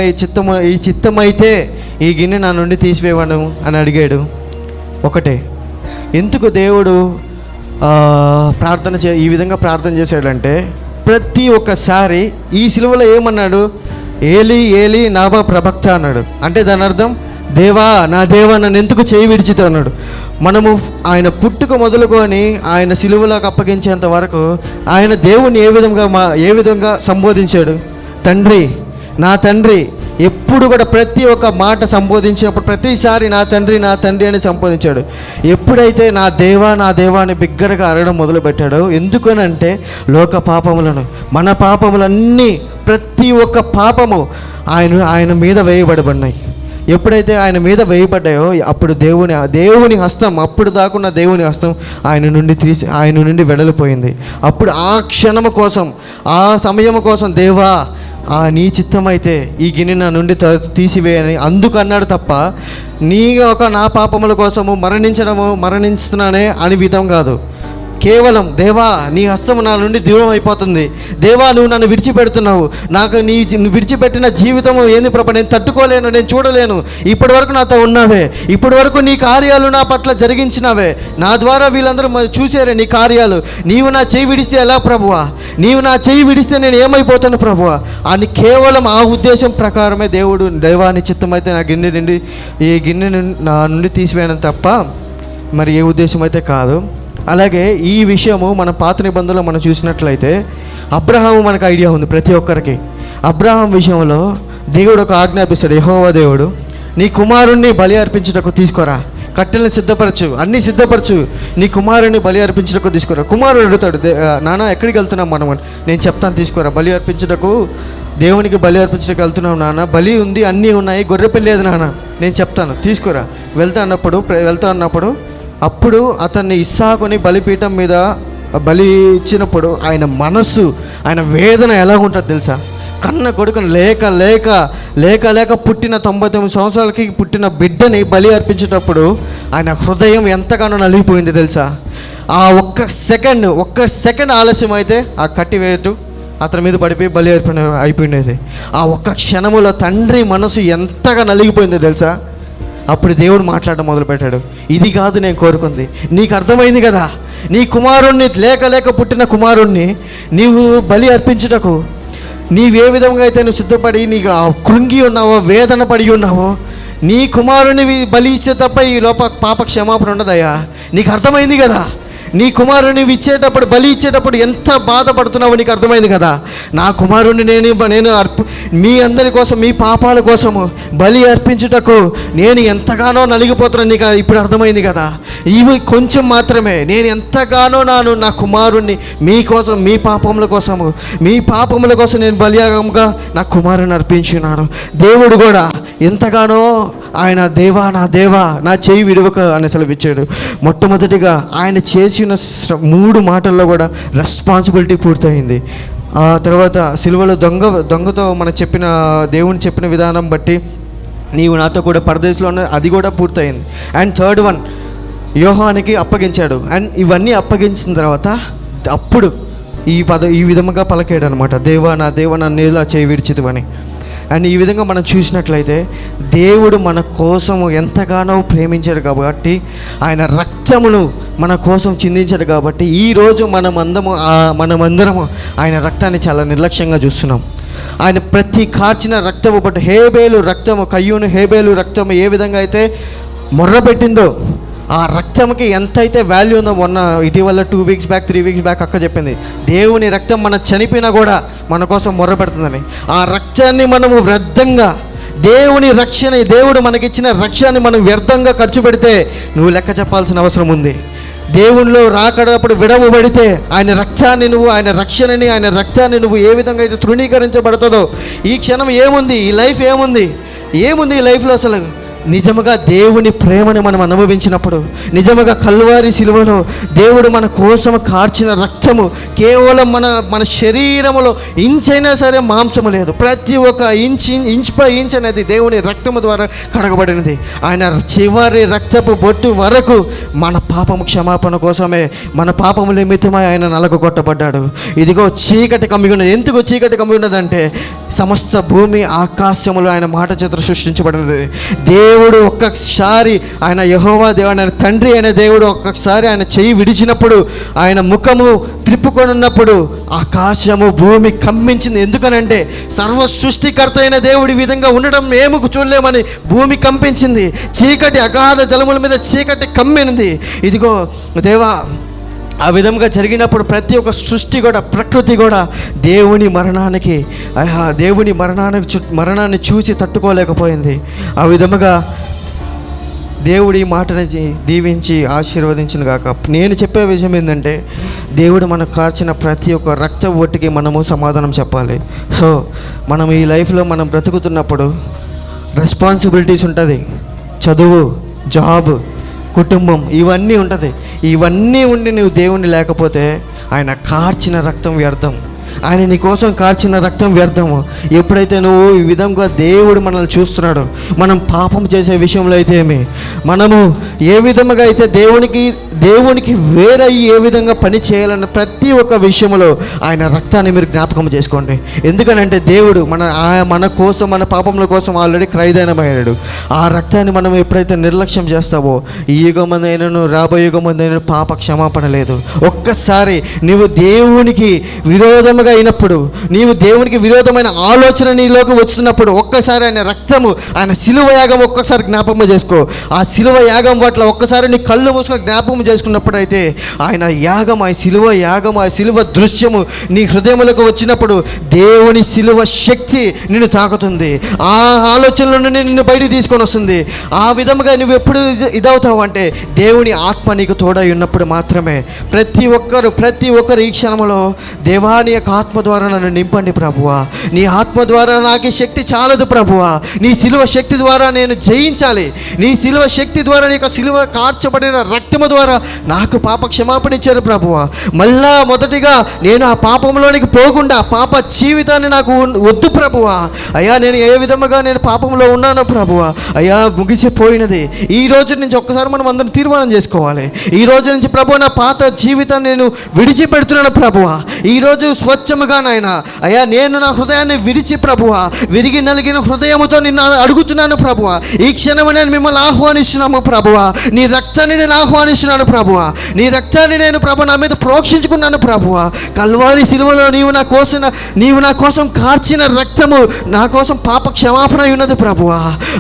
ఈ చిత్తమైతే ఈ గిన్నె నా నుండి తీసివేయను అని అడిగాడు. ఒకటే, ఎందుకు దేవుడు ఈ విధంగా ప్రార్థన చేశాడంటే, ప్రతి ఒక్కసారి ఈ సిలువలో ఏమన్నాడు? ఏలి ఏలి నామా ప్రభక్త అన్నాడు. అంటే దాని అర్థం, దేవా నా దేవా నన్ను ఎందుకు చేయి విడిచితే అన్నాడు. మనము ఆయన పుట్టుక మొదలుకొని ఆయన సిలువలోకి అప్పగించేంత వరకు ఆయన దేవుని ఏ విధంగా సంబోధించాడు? తండ్రి, నా తండ్రి. ఎప్పుడు కూడా ప్రతి ఒక్క మాట సంబోధించినప్పుడు ప్రతిసారి నా తండ్రి, నా తండ్రి అని సంబోధించాడు. ఎప్పుడైతే నా దేవా, నా దేవా అని బిగ్గరగా అరగడం మొదలుపెట్టాడో, ఎందుకనంటే లోక పాపములను, మన పాపములన్నీ, ప్రతి ఒక్క పాపము ఆయన మీద వేయబడబడినాయి. ఎప్పుడైతే ఆయన మీద వేయబడ్డాయో అప్పుడు దేవుని హస్తం, అప్పుడు దాకున్న దేవుని హస్తం ఆయన నుండి వెడలిపోయింది. అప్పుడు ఆ క్షణము కోసం, ఆ సమయం కోసం, దేవా నీ చిత్తమైతే ఈ గిన్నె నా నుండి తీసివేయని అందుకు అన్నాడు తప్ప, నా పాపముల కోసము మరణిస్తున్నానే అని విధం కాదు. కేవలం దేవా నీ హస్తము నా నుండి దూరం అయిపోతుంది, దేవా నువ్వు నన్ను విడిచిపెడుతున్నావు, నాకు నువ్వు విడిచిపెట్టిన జీవితము ఏంది ప్రభు, నేను తట్టుకోలేను, నేను చూడలేను, ఇప్పటి వరకు నాతో ఉన్నావే, ఇప్పటి వరకు నీ కార్యాలు నా పట్ల జరిగించినావే, నా ద్వారా వీళ్ళందరూ చూసారే నీ కార్యాలు, నీవు నా చేయి విడిస్తే ఎలా ప్రభువా, నీవు నా చేయి విడిస్తే నేను ఏమైపోతాను ప్రభువా అని కేవలం ఆ ఉద్దేశం ప్రకారమే దేవుడు, దేవాని చిత్తమైతే నా ఈ గిన్నె నా నుండి తీసివేయడం తప్ప మరి ఏ ఉద్దేశం అయితే కాదు. అలాగే ఈ విషయము మన పాత నిబంధనలో మనం చూసినట్లయితే అబ్రహాము మనకు ఐడియా ఉంది ప్రతి ఒక్కరికి. అబ్రహాం విషయంలో దేవుడు ఒక ఆజ్ఞాపిస్తాడు. యెహోవా దేవుడు, నీ కుమారుణ్ణి బలి అర్పించుటకు తీసుకురా, కట్టెలను సిద్ధపరచు, అన్నీ సిద్ధపరచు, నీ కుమారుని బలి అర్పించుటకు తీసుకురా. కుమారుడు అడుగుతాడు, నాన్న ఎక్కడికి వెళ్తున్నాం మనం? నేను చెప్తాను, తీసుకురా. బలి అర్పించుటకు, దేవునికి బలి అర్పించడానికి వెళ్తున్నాం నాన్న, బలి ఉంది, అన్నీ ఉన్నాయి, గొర్రెపిల్ల లేదు నాన్న, నేను చెప్తాను, తీసుకురా. వెళ్తా అన్నప్పుడు అప్పుడు అతన్ని ఇస్సాకుని బలిపీఠం మీద బలి ఇచ్చినప్పుడు ఆయన మనస్సు, ఆయన వేదన ఎలా ఉంటుంది తెలుసా? కన్న కొడుకుని లేక లేక లేక లేక పుట్టిన 99 సంవత్సరాలకి పుట్టిన బిడ్డని బలి అర్పించేటప్పుడు ఆయన హృదయం ఎంతగానో నలిగిపోయింది తెలుసా? ఆ ఒక్క సెకండ్ ఆలస్యం అయితే ఆ కట్టి వేయటం అతని మీద పడిపోయి బలి అయిపోయినది. ఆ ఒక్క క్షణములో తండ్రి మనసు ఎంతగా నలిగిపోయిందో తెలుసా? అప్పుడు దేవుడు మాట్లాడడం మొదలుపెట్టాడు. ఇది కాదు నేను కోరుకుంది, నీకు అర్థమైంది కదా, నీ కుమారుణ్ణి లేక లేక పుట్టిన కుమారుణ్ణి నీవు బలి అర్పించుటకు నీవే విధంగా అయితే నువ్వు సిద్ధపడి నీకు కృంగి ఉన్నావో, వేదన పడి ఉన్నావో, నీ కుమారుని బలి ఇచ్చే తప్ప ఈ పాప క్షమాపణ ఉండదయ్యా. నీకు అర్థమైంది కదా, నీ కుమారుని ఇచ్చేటప్పుడు, బలి ఇచ్చేటప్పుడు ఎంత బాధపడుతున్నావో నీకు అర్థమైంది కదా. నా కుమారుని నేను మీ అందరి కోసం, మీ పాపాల కోసము బలి అర్పించుటకు నేను ఎంతగానో నలిగిపోతున్నాను, నీకు ఇప్పుడు అర్థమైంది కదా. ఇవి కొంచెం మాత్రమే, నేను ఎంతగానో నా కుమారుణ్ణి మీకోసం, మీ పాపముల కోసం నేను బలియాగంగా నా కుమారుని అర్పించున్నాను. దేవుడు కూడా ఎంతగానో ఆయన నా దేవా నా చేయి విడవక అని సెలవిచ్చాడు. మొట్టమొదటిగా ఆయన చేసిన 3 మాటల్లో కూడా రెస్పాన్సిబిలిటీ పూర్తయింది. ఆ తర్వాత సిలువలో దొంగతో దేవుని చెప్పిన విధానం బట్టి నీవు నాతో కూడా పరదేశంలో ఉన్న అది కూడా పూర్తయింది. అండ్ థర్డ్ వన్ యోహానికి అప్పగించాడు. అండ్ ఇవన్నీ అప్పగించిన తర్వాత అప్పుడు ఈ విధముగా పలికాడు అనమాట, దేవా నా నేలా చేయి విడిచితివని. అండ్ ఈ విధంగా మనం చూసినట్లయితే దేవుడు మన కోసము ఎంతగానో ప్రేమించాడు కాబట్టి, ఆయన రక్తమును మన కోసం చిందించాడు కాబట్టి ఈరోజు మనమందరము ఆయన రక్తాన్ని చాలా నిర్లక్ష్యంగా చూస్తున్నాం. ఆయన ప్రతి కార్చిన రక్తము, బట్ కయ్యూను హేబేలు రక్తము ఏ విధంగా అయితే మొర్రపెట్టిందో, ఆ రక్తంకి ఎంతైతే వాల్యూ ఉందో, మొన్న ఇటీవల 2 వీక్స్ బ్యాక్ 3 వీక్స్ బ్యాక్ అక్క చెప్పింది, దేవుని రక్తం మన చనిపోయినా కూడా మన కోసం మొర్ర పెడుతుందని. ఆ రక్తాన్ని మనము వ్యర్థంగా, దేవుడు మనకిచ్చిన రక్షణని మనం వ్యర్థంగా ఖర్చు పెడితే నువ్వు లెక్క చెప్పాల్సిన అవసరం ఉంది. దేవునిలో రాకడప్పుడు విడవబడితే ఆయన రక్తాన్ని నువ్వు ఏ విధంగా అయితే తృణీకరించబడుతుందో, ఈ క్షణం ఏముంది, ఈ లైఫ్ ఏముంది ఈ లైఫ్లో అసలు నిజముగా దేవుని ప్రేమని మనం అనుభవించినప్పుడు, నిజముగా కల్వారి సిలువలో దేవుడు మన కోసం కార్చిన రక్తము కేవలం మన శరీరములో ఇంచైనా సరే మాంసము లేదు, ప్రతి ఒక్క ఇంచ్ పై ఇంచ్ అనేది దేవుని రక్తము ద్వారా కడగబడినది. ఆయన చివరి రక్తపు బొట్టు వరకు మన పాపము క్షమాపణ కోసమే, మన పాపము నిమిత్తమై ఆయన నలగ కొట్టబడ్డాడు. ఇదిగో చీకటి కమ్మి ఉన్నది. ఎందుకు చీకటి కమ్మి ఉన్నదంటే సమస్త భూమి ఆకాశములు ఆయన మాట చేత సృష్టించబడినది. దేవుడు ఒక్కసారి, ఆయన యెహోవా దేవుడు, ఆయన తండ్రి అయిన దేవుడు ఒక్కసారి ఆయన చెయ్యి విడిచినప్పుడు, ఆయన ముఖము త్రిప్పుకొనున్నప్పుడు ఆకాశము భూమి కంపించింది. ఎందుకనంటే సర్వ సృష్టికర్త అయిన దేవుడి విధంగా ఉండడం మేము చూడలేమని భూమి కంపించింది. చీకటి అగాధ జలముల మీద చీకటి కమ్మింది. ఇదిగో దేవా, ఆ విధంగా జరిగినప్పుడు ప్రతి ఒక్క సృష్టి కూడా, ప్రకృతి కూడా దేవుని మరణాన్ని చూసి తట్టుకోలేకపోయింది. ఆ విధముగా దేవుడి మాటని దీవించి ఆశీర్వదించిన గాక. నేను చెప్పే విషయం ఏంటంటే, దేవుడు మనకు కార్చిన ప్రతి ఒక్క రక్త ఒట్టికి మనము సమాధానం చెప్పాలి. సో మనం ఈ లైఫ్లో మనం బ్రతుకుతున్నప్పుడు రెస్పాన్సిబిలిటీస్ ఉంటుంది, చదువు, జాబ్, కుటుంబం, ఇవన్నీ ఉంటుంది. ఇవన్నీ ఉండి నువ్వు దేవుని లేకపోతే ఆయన కార్చిన రక్తం వ్యర్థం. ఆయన నీ కోసం కార్చిన రక్తం వ్యర్థము. ఎప్పుడైతే నువ్వు ఈ విధంగా దేవుడు మనల్ని చూస్తున్నాడు, మనం పాపం చేసే విషయంలో అయితే మనము ఏ విధంగా అయితే దేవునికి వేరే ఏ విధంగా పని చేయాలన్న ప్రతి ఒక్క విషయంలో ఆయన రక్తాన్ని మీరు జ్ఞాపకం చేసుకోండి. ఎందుకనంటే దేవుడు మన కోసం, మన పాపముల కోసం ఆల్రెడీ క్రయదైనమయ్యాడు. ఆ రక్తాన్ని మనం ఎప్పుడైతే నిర్లక్ష్యం చేస్తావో, ఈ యుగమందైనను రాబోయే యుగమందైనను పాప క్షమాపణ లేదు. ఒక్కసారి నీవు దేవునికి విరోధముగా అయినప్పుడు, నీవు దేవునికి విరోధమైన ఆలోచన నీలోకి వచ్చినప్పుడు ఒక్కసారి ఆయన రక్తము, ఆయన శిలువ యాగం ఒక్కసారి జ్ఞాపకం చేసుకో. ఆ శిలువ యాగం పట్ల ఒక్కసారి నీ కళ్ళు మూసుకొని జ్ఞాపకం చేసుకున్నప్పుడైతే ఆయన యాగం, ఆ శిలువ యాగం, ఆ శిలువ దృశ్యము నీ హృదయములకు వచ్చినప్పుడు దేవుని శిలువ శక్తి నిన్ను తాకుతుంది. ఆ ఆలోచనల నుండి నిన్ను బయటికి తీసుకొని వస్తుంది. ఆ విధముగా నువ్వు ఎప్పుడు ఇదవుతావు అంటే దేవుని ఆత్మ నీకు తోడై ఉన్నప్పుడు మాత్రమే. ప్రతి ఒక్కరు ఈ క్షణంలో దేవా నీ యొక్క ఆత్మ ద్వారా నన్ను నింపండి ప్రభువా, నీ ఆత్మ ద్వారా నాకు ఈ శక్తి చాలదు ప్రభువా, నీ శిలువ శక్తి ద్వారా నేను జయించాలి, నీ శిలువ శక్తి ద్వారా నీ యొక్క శిలువ కార్చబడిన రక్తము ద్వారా నాకు పాప క్షమాపణ ఇచ్చారు ప్రభువా. మళ్ళా మొదటిగా నేను ఆ పాపంలోనికి పోకుండా పాప జీవితాన్ని నాకు వద్దు ప్రభువా. అయ్యా నేను ఏ విధముగా నేను పాపంలో ఉన్నానో ప్రభువా, అయ్యా ముగిసిపోయినది. ఈ రోజు నుంచి ఒక్కసారి మనం అందరం తీర్మానం చేసుకోవాలి. ఈ రోజు నుంచి ప్రభువా నా పాత జీవితాన్ని నేను విడిచిపెడుతున్నాను ప్రభువా. ఈరోజు స్వచ్ఛముగా నాయన అయ్యా నేను నా హృదయాన్ని విడిచి ప్రభువా, విరిగి నలిగిన హృదయముతో నిన్ను అడుగుతున్నాను ప్రభువా. ఈ క్షణము నేను మిమ్మల్ని ఆహ్వానిస్తున్నాము ప్రభువా. నీ రక్తాన్ని నేను ఆహ్వానిస్తున్నాను ప్రభువా. నీ రక్తాన్ని నేను ప్రభు నా మీద ప్రోక్షించుకున్నాను ప్రభువా. కల్వారి శిలువలో నీవు నా కోసం కార్చిన రక్తము నా కోసం పాప క్షమాపణ ఉన్నది ప్రభువా.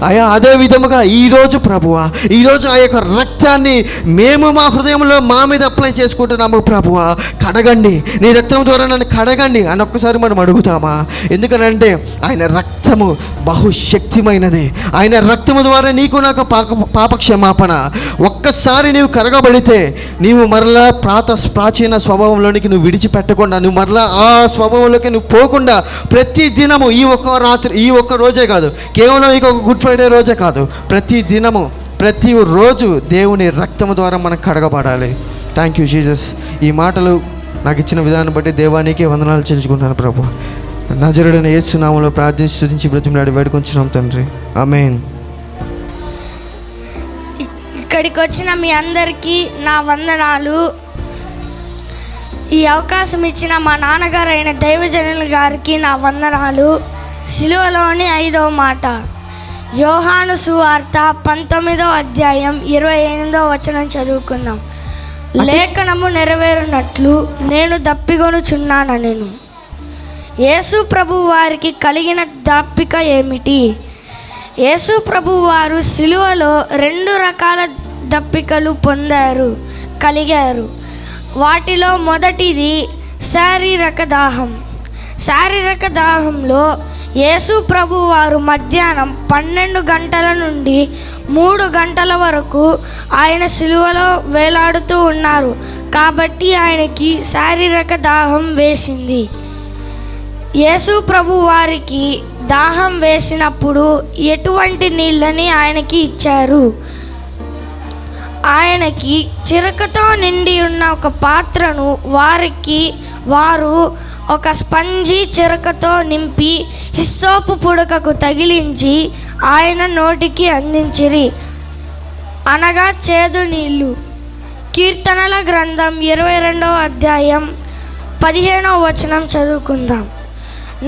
అయ్యా అదే విధముగా ఈరోజు ప్రభువా, ఈరోజు ఆ యొక్క రక్తాన్ని మేము మా హృదయంలో మా మీద అప్లై చేసుకుంటున్నాము ప్రభువా. కడగండి, నీ రక్తం ద్వారా నన్ను కడగండి అని ఒక్కసారి మనం అడుగుతామా? ఎందుకనంటే ఆయన రక్తము బహుశక్తిమైనది. ఆయన రక్తము ద్వారా నీకు నాకు పాప క్షమాపణ. ఒక్కసారి నీవు కరగబడితే నీవు మరలా ప్రాచీన స్వభావంలోనికి నువ్వు విడిచిపెట్టకుండా, నువ్వు మరలా ఆ స్వభావంలోకి నువ్వు పోకుండా ప్రతి దినము ఈ ఒక్క రాత్రి, ఈ ఒక్క రోజే కాదు, కేవలం ఈ ఒక గుడ్ ఫ్రైడే రోజే కాదు, ప్రతి దినము ప్రతిరోజు దేవుని రక్తము ద్వారా మనం కడగబడాలి. Thank you Jesus. ఈ మాటలు నాకు ఇచ్చిన విధానం బట్టి దేవానికి వందనాలు చెల్లించుకుంటున్నాను ప్రభు. నజరుడైన యేసు నామములో ప్రార్థించి స్తుతించి బ్రతిమలాడి వేడుకొంచున్నాం తండ్రి, ఆమేన్. ఇక్కడికి వచ్చిన మీ అందరికీ నా వందనాలు. ఈ అవకాశం ఇచ్చిన మా నాన్నగారు అయిన దైవజనుల గారికి నా వందనాలు. సిలువలోని 5వ మాట, యోహాను సువార్త 19వ అధ్యాయం 28వ వచనం చదువుకుందాం. లేఖనము నెరవేరునట్లు నేను దప్పిగొనుచున్నానెను. యేసు ప్రభు వారికి కలిగిన దప్పిక ఏమిటి? యేసు ప్రభు వారు సిలువలో 2 రకాల దప్పికలు కలిగారు. వాటిలో మొదటిది శారీరక దాహం. శారీరక దాహంలో యేసు ప్రభు వారు మధ్యాహ్నం 12 గంటల నుండి 3 గంటల వరకు ఆయన సిలువలో వేలాడుతూ ఉన్నారు. కాబట్టి ఆయనకి శారీరక దాహం వేసింది. యేసు ప్రభు వారికి దాహం వేసినప్పుడు ఎటువంటి నీళ్ళని ఆయనకి ఇచ్చారు? ఆయనకి చిరకతో నిండి ఉన్న ఒక పాత్రను వారు ఒక స్పంజి చిరకతో నింపి హిస్సోపు పుడకకు తగిలించి ఆయన నోటికి అందించిరి, అనగా చేదు నీళ్ళు. కీర్తనల గ్రంథం 22వ అధ్యాయం 15వ వచనం చదువుకుందాం.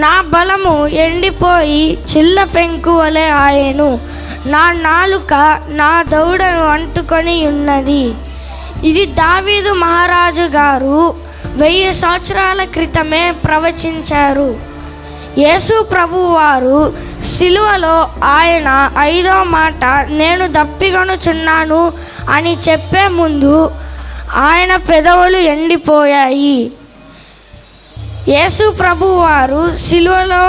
నా బలము ఎండిపోయి చిల్ల పెంకు వలె ఆయను, నా నాలుక నా దౌడను అంటుకొని ఉన్నది. ఇది దావీదు మహారాజు గారు 1000 సంవత్సరాల క్రితమే ప్రవచించారు. యేసు ప్రభు వారు సిలువలో ఆయన 5వ మాట నేను దప్పిగొనుచున్నాను అని చెప్పే ముందు ఆయన పెదవులు ఎండిపోయాయి. యేసు ప్రభు వారు సిలువలో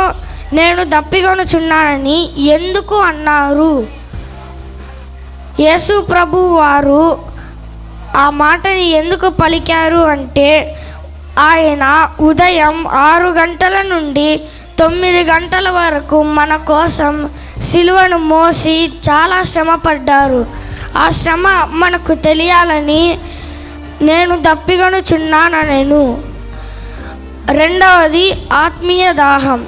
నేను దప్పిగొనుచున్నానని ఎందుకు అన్నారు? యేసు ప్రభు వారు ఆ మాటని ఎందుకు పలికారు అంటే ఆయన ఉదయం 6 గంటల నుండి 9 గంటల వరకు మన కోసం సిలువను మోసి చాలా శ్రమ పడ్డారు. ఆ శ్రమ మనకు తెలియాలని నేను దప్పిగొనుచున్నానెను. రెండవది ఆత్మీయ దాహం.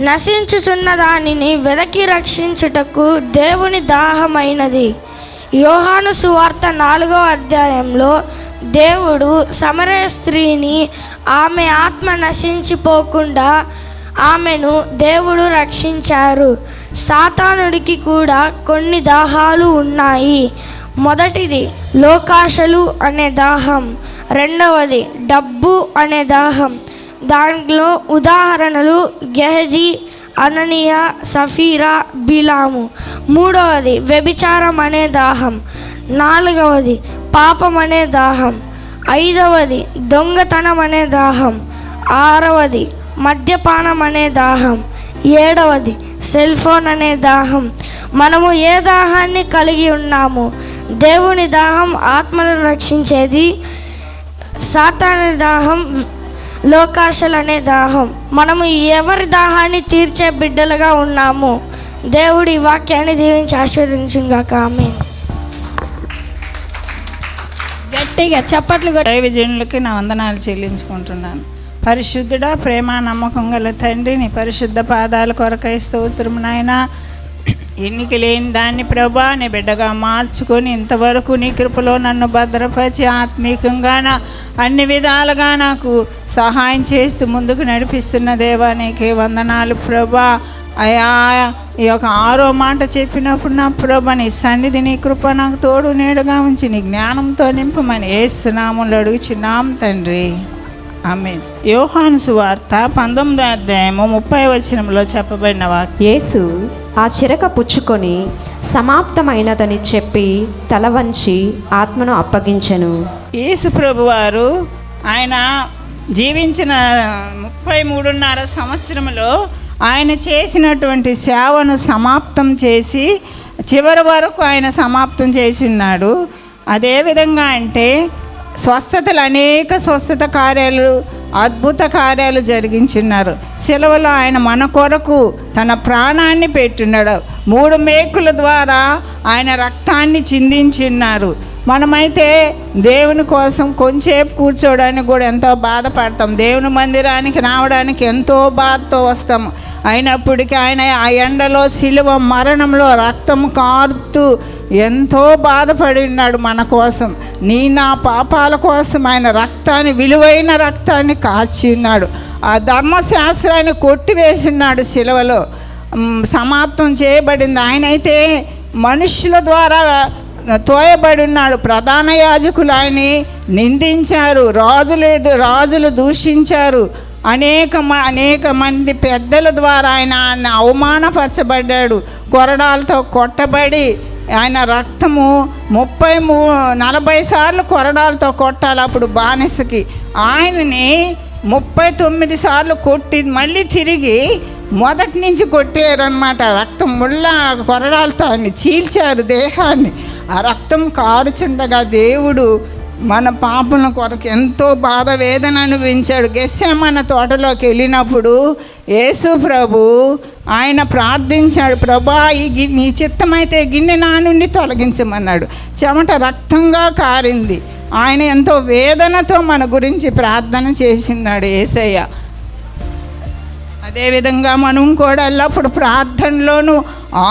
నశించుచున్న దానిని వెదకి రక్షించుటకు దేవుని దాహమైనది. యోహాను సువార్త 4వ అధ్యాయంలో దేవుడు సమరయ స్త్రీని ఆమె ఆత్మ నశించిపోకుండా ఆమెను దేవుడు రక్షించారు. సాతానుడికి కూడా కొన్ని దాహాలు ఉన్నాయి. మొదటిది లోకాశలు అనే దాహం, రెండవది డబ్బు అనే దాహం. దాంట్లో ఉదాహరణలు గెహజీ, అననీయ, సఫీరా, బిలాము. మూడవది వ్యభిచారం అనే దాహం, నాలుగవది పాపం అనే దాహం, ఐదవది దొంగతనం అనే దాహం, ఆరవది మద్యపానం అనే దాహం, ఏడవది సెల్ ఫోన్ అనే దాహం. మనము ఏ దాహాన్ని కలిగి ఉన్నాము? దేవుని దాహం ఆత్మలను రక్షించేది, సాతాను దాహం లోకాశలు అనే దాహం. మనము ఎవరి దాహాన్ని తీర్చే బిడ్డలుగా ఉన్నాము? దేవుడి వాక్యాన్ని దీవించి ఆశీర్వదించుగాక. ఆమేన్. గట్టిగా చప్పట్లు కొట్టి దైవజనులకి నా వందనాలు చెల్లించుకుంటున్నాను. పరిశుద్ధుడా, ప్రేమ నమ్మకం గల తండ్రి, నీ పరిశుద్ధ పాదాల కొరకై స్తోత్రము నాయనా. ఎన్నిక లేని దాన్ని ప్రభా నీ బిడ్డగా మార్చుకొని ఇంతవరకు నీ కృపలో నన్ను భద్రపరిచి ఆత్మీకంగా అన్ని విధాలుగా నాకు సహాయం చేస్తూ ముందుకు నడిపిస్తున్న దేవా నీకే వందనాలు ప్రభా. అయా ఈ యొక్క 6వ మాట చెప్పినప్పుడు నా ప్రభా నీ సన్నిధి నీ కృప నాకు తోడు నీడగా ఉంచి నీ జ్ఞానంతో నింపమని యేసునామములో అడుగుచున్నాం తండ్రి. ఆమేన్. యోహాను సువార్త 19వ అధ్యాయము 30వ వచనంలో చెప్పబడిన వాక్యం. యేసు ఆ చిరక పుచ్చుకొని సమాప్తమైనదని చెప్పి తల వంచి ఆత్మను అప్పగించెను. యేసు ప్రభువారు ఆయన జీవించిన 33.5 సంవత్సరంలో ఆయన చేసినటువంటి సేవను సమాప్తం చేసి చివరి వరకు ఆయన సమాప్తం చేసి ఉన్నాడు. అదేవిధంగా అంటే స్వస్థతలు, అనేక స్వస్థత కార్యాలు, అద్భుత కార్యాలు జరిగించున్నారు. సెలవులో ఆయన మన కొరకు తన ప్రాణాన్ని పెట్టున్నాడు. 3 మేకుల ద్వారా ఆయన రక్తాన్ని చిందించున్నారు. మనమైతే దేవుని కోసం కొంచెంసేపు కూర్చోవడానికి కూడా ఎంతో బాధపడతాం. దేవుని మందిరానికి రావడానికి ఎంతో బాధతో వస్తాము. అయినప్పటికీ ఆయన ఆ ఎండలో సిలువ మరణంలో రక్తం కారుతూ ఎంతో బాధపడి ఉన్నాడు మన కోసం. నా పాపాల కోసం ఆయన రక్తాన్ని, విలువైన రక్తాన్ని కాచి ఉన్నాడు. ఆ ధర్మశాస్త్రాన్ని కొట్టివేసినాడు. సిలువలో సమాప్తం చేయబడింది. ఆయనైతే మనుషుల ద్వారా తోయబడి ఉన్నాడు. ప్రధాన యాజకులు ఆయన్ని నిందించారు, రాజులు దూషించారు. అనేక మంది పెద్దల ద్వారా ఆయన అవమానపరచబడ్డాడు. కొరడాలతో కొట్టబడి ఆయన రక్తము 40 సార్లు కొరడాలతో కొట్టాలి అప్పుడు బానిసకి. ఆయనని 39 సార్లు కొట్టి మళ్ళీ తిరిగి మొదటి నుంచి కొట్టారనమాట. రక్తం ముళ్ళ కొరడాలతో ఆయన్ని చీల్చారు దేహాన్ని. ఆ రక్తం కారుచుండగా దేవుడు మన పాపల కొరకు ఎంతో బాధ వేదన అనుభవించాడు. గెత్సేమనే తోటలోకి వెళ్ళినప్పుడు యేసు ప్రభు ఆయన ప్రార్థించాడు, ప్రభా నీ చిత్తమైతే గిన్నె నా నుండి తొలగించమన్నాడు. చెమట రక్తంగా కారింది. ఆయన ఎంతో వేదనతో మన గురించి ప్రార్థన చేసినాడు యేసయ్య. అదేవిధంగా మనం కూడా ఎల్లప్పుడు ప్రార్థనలోను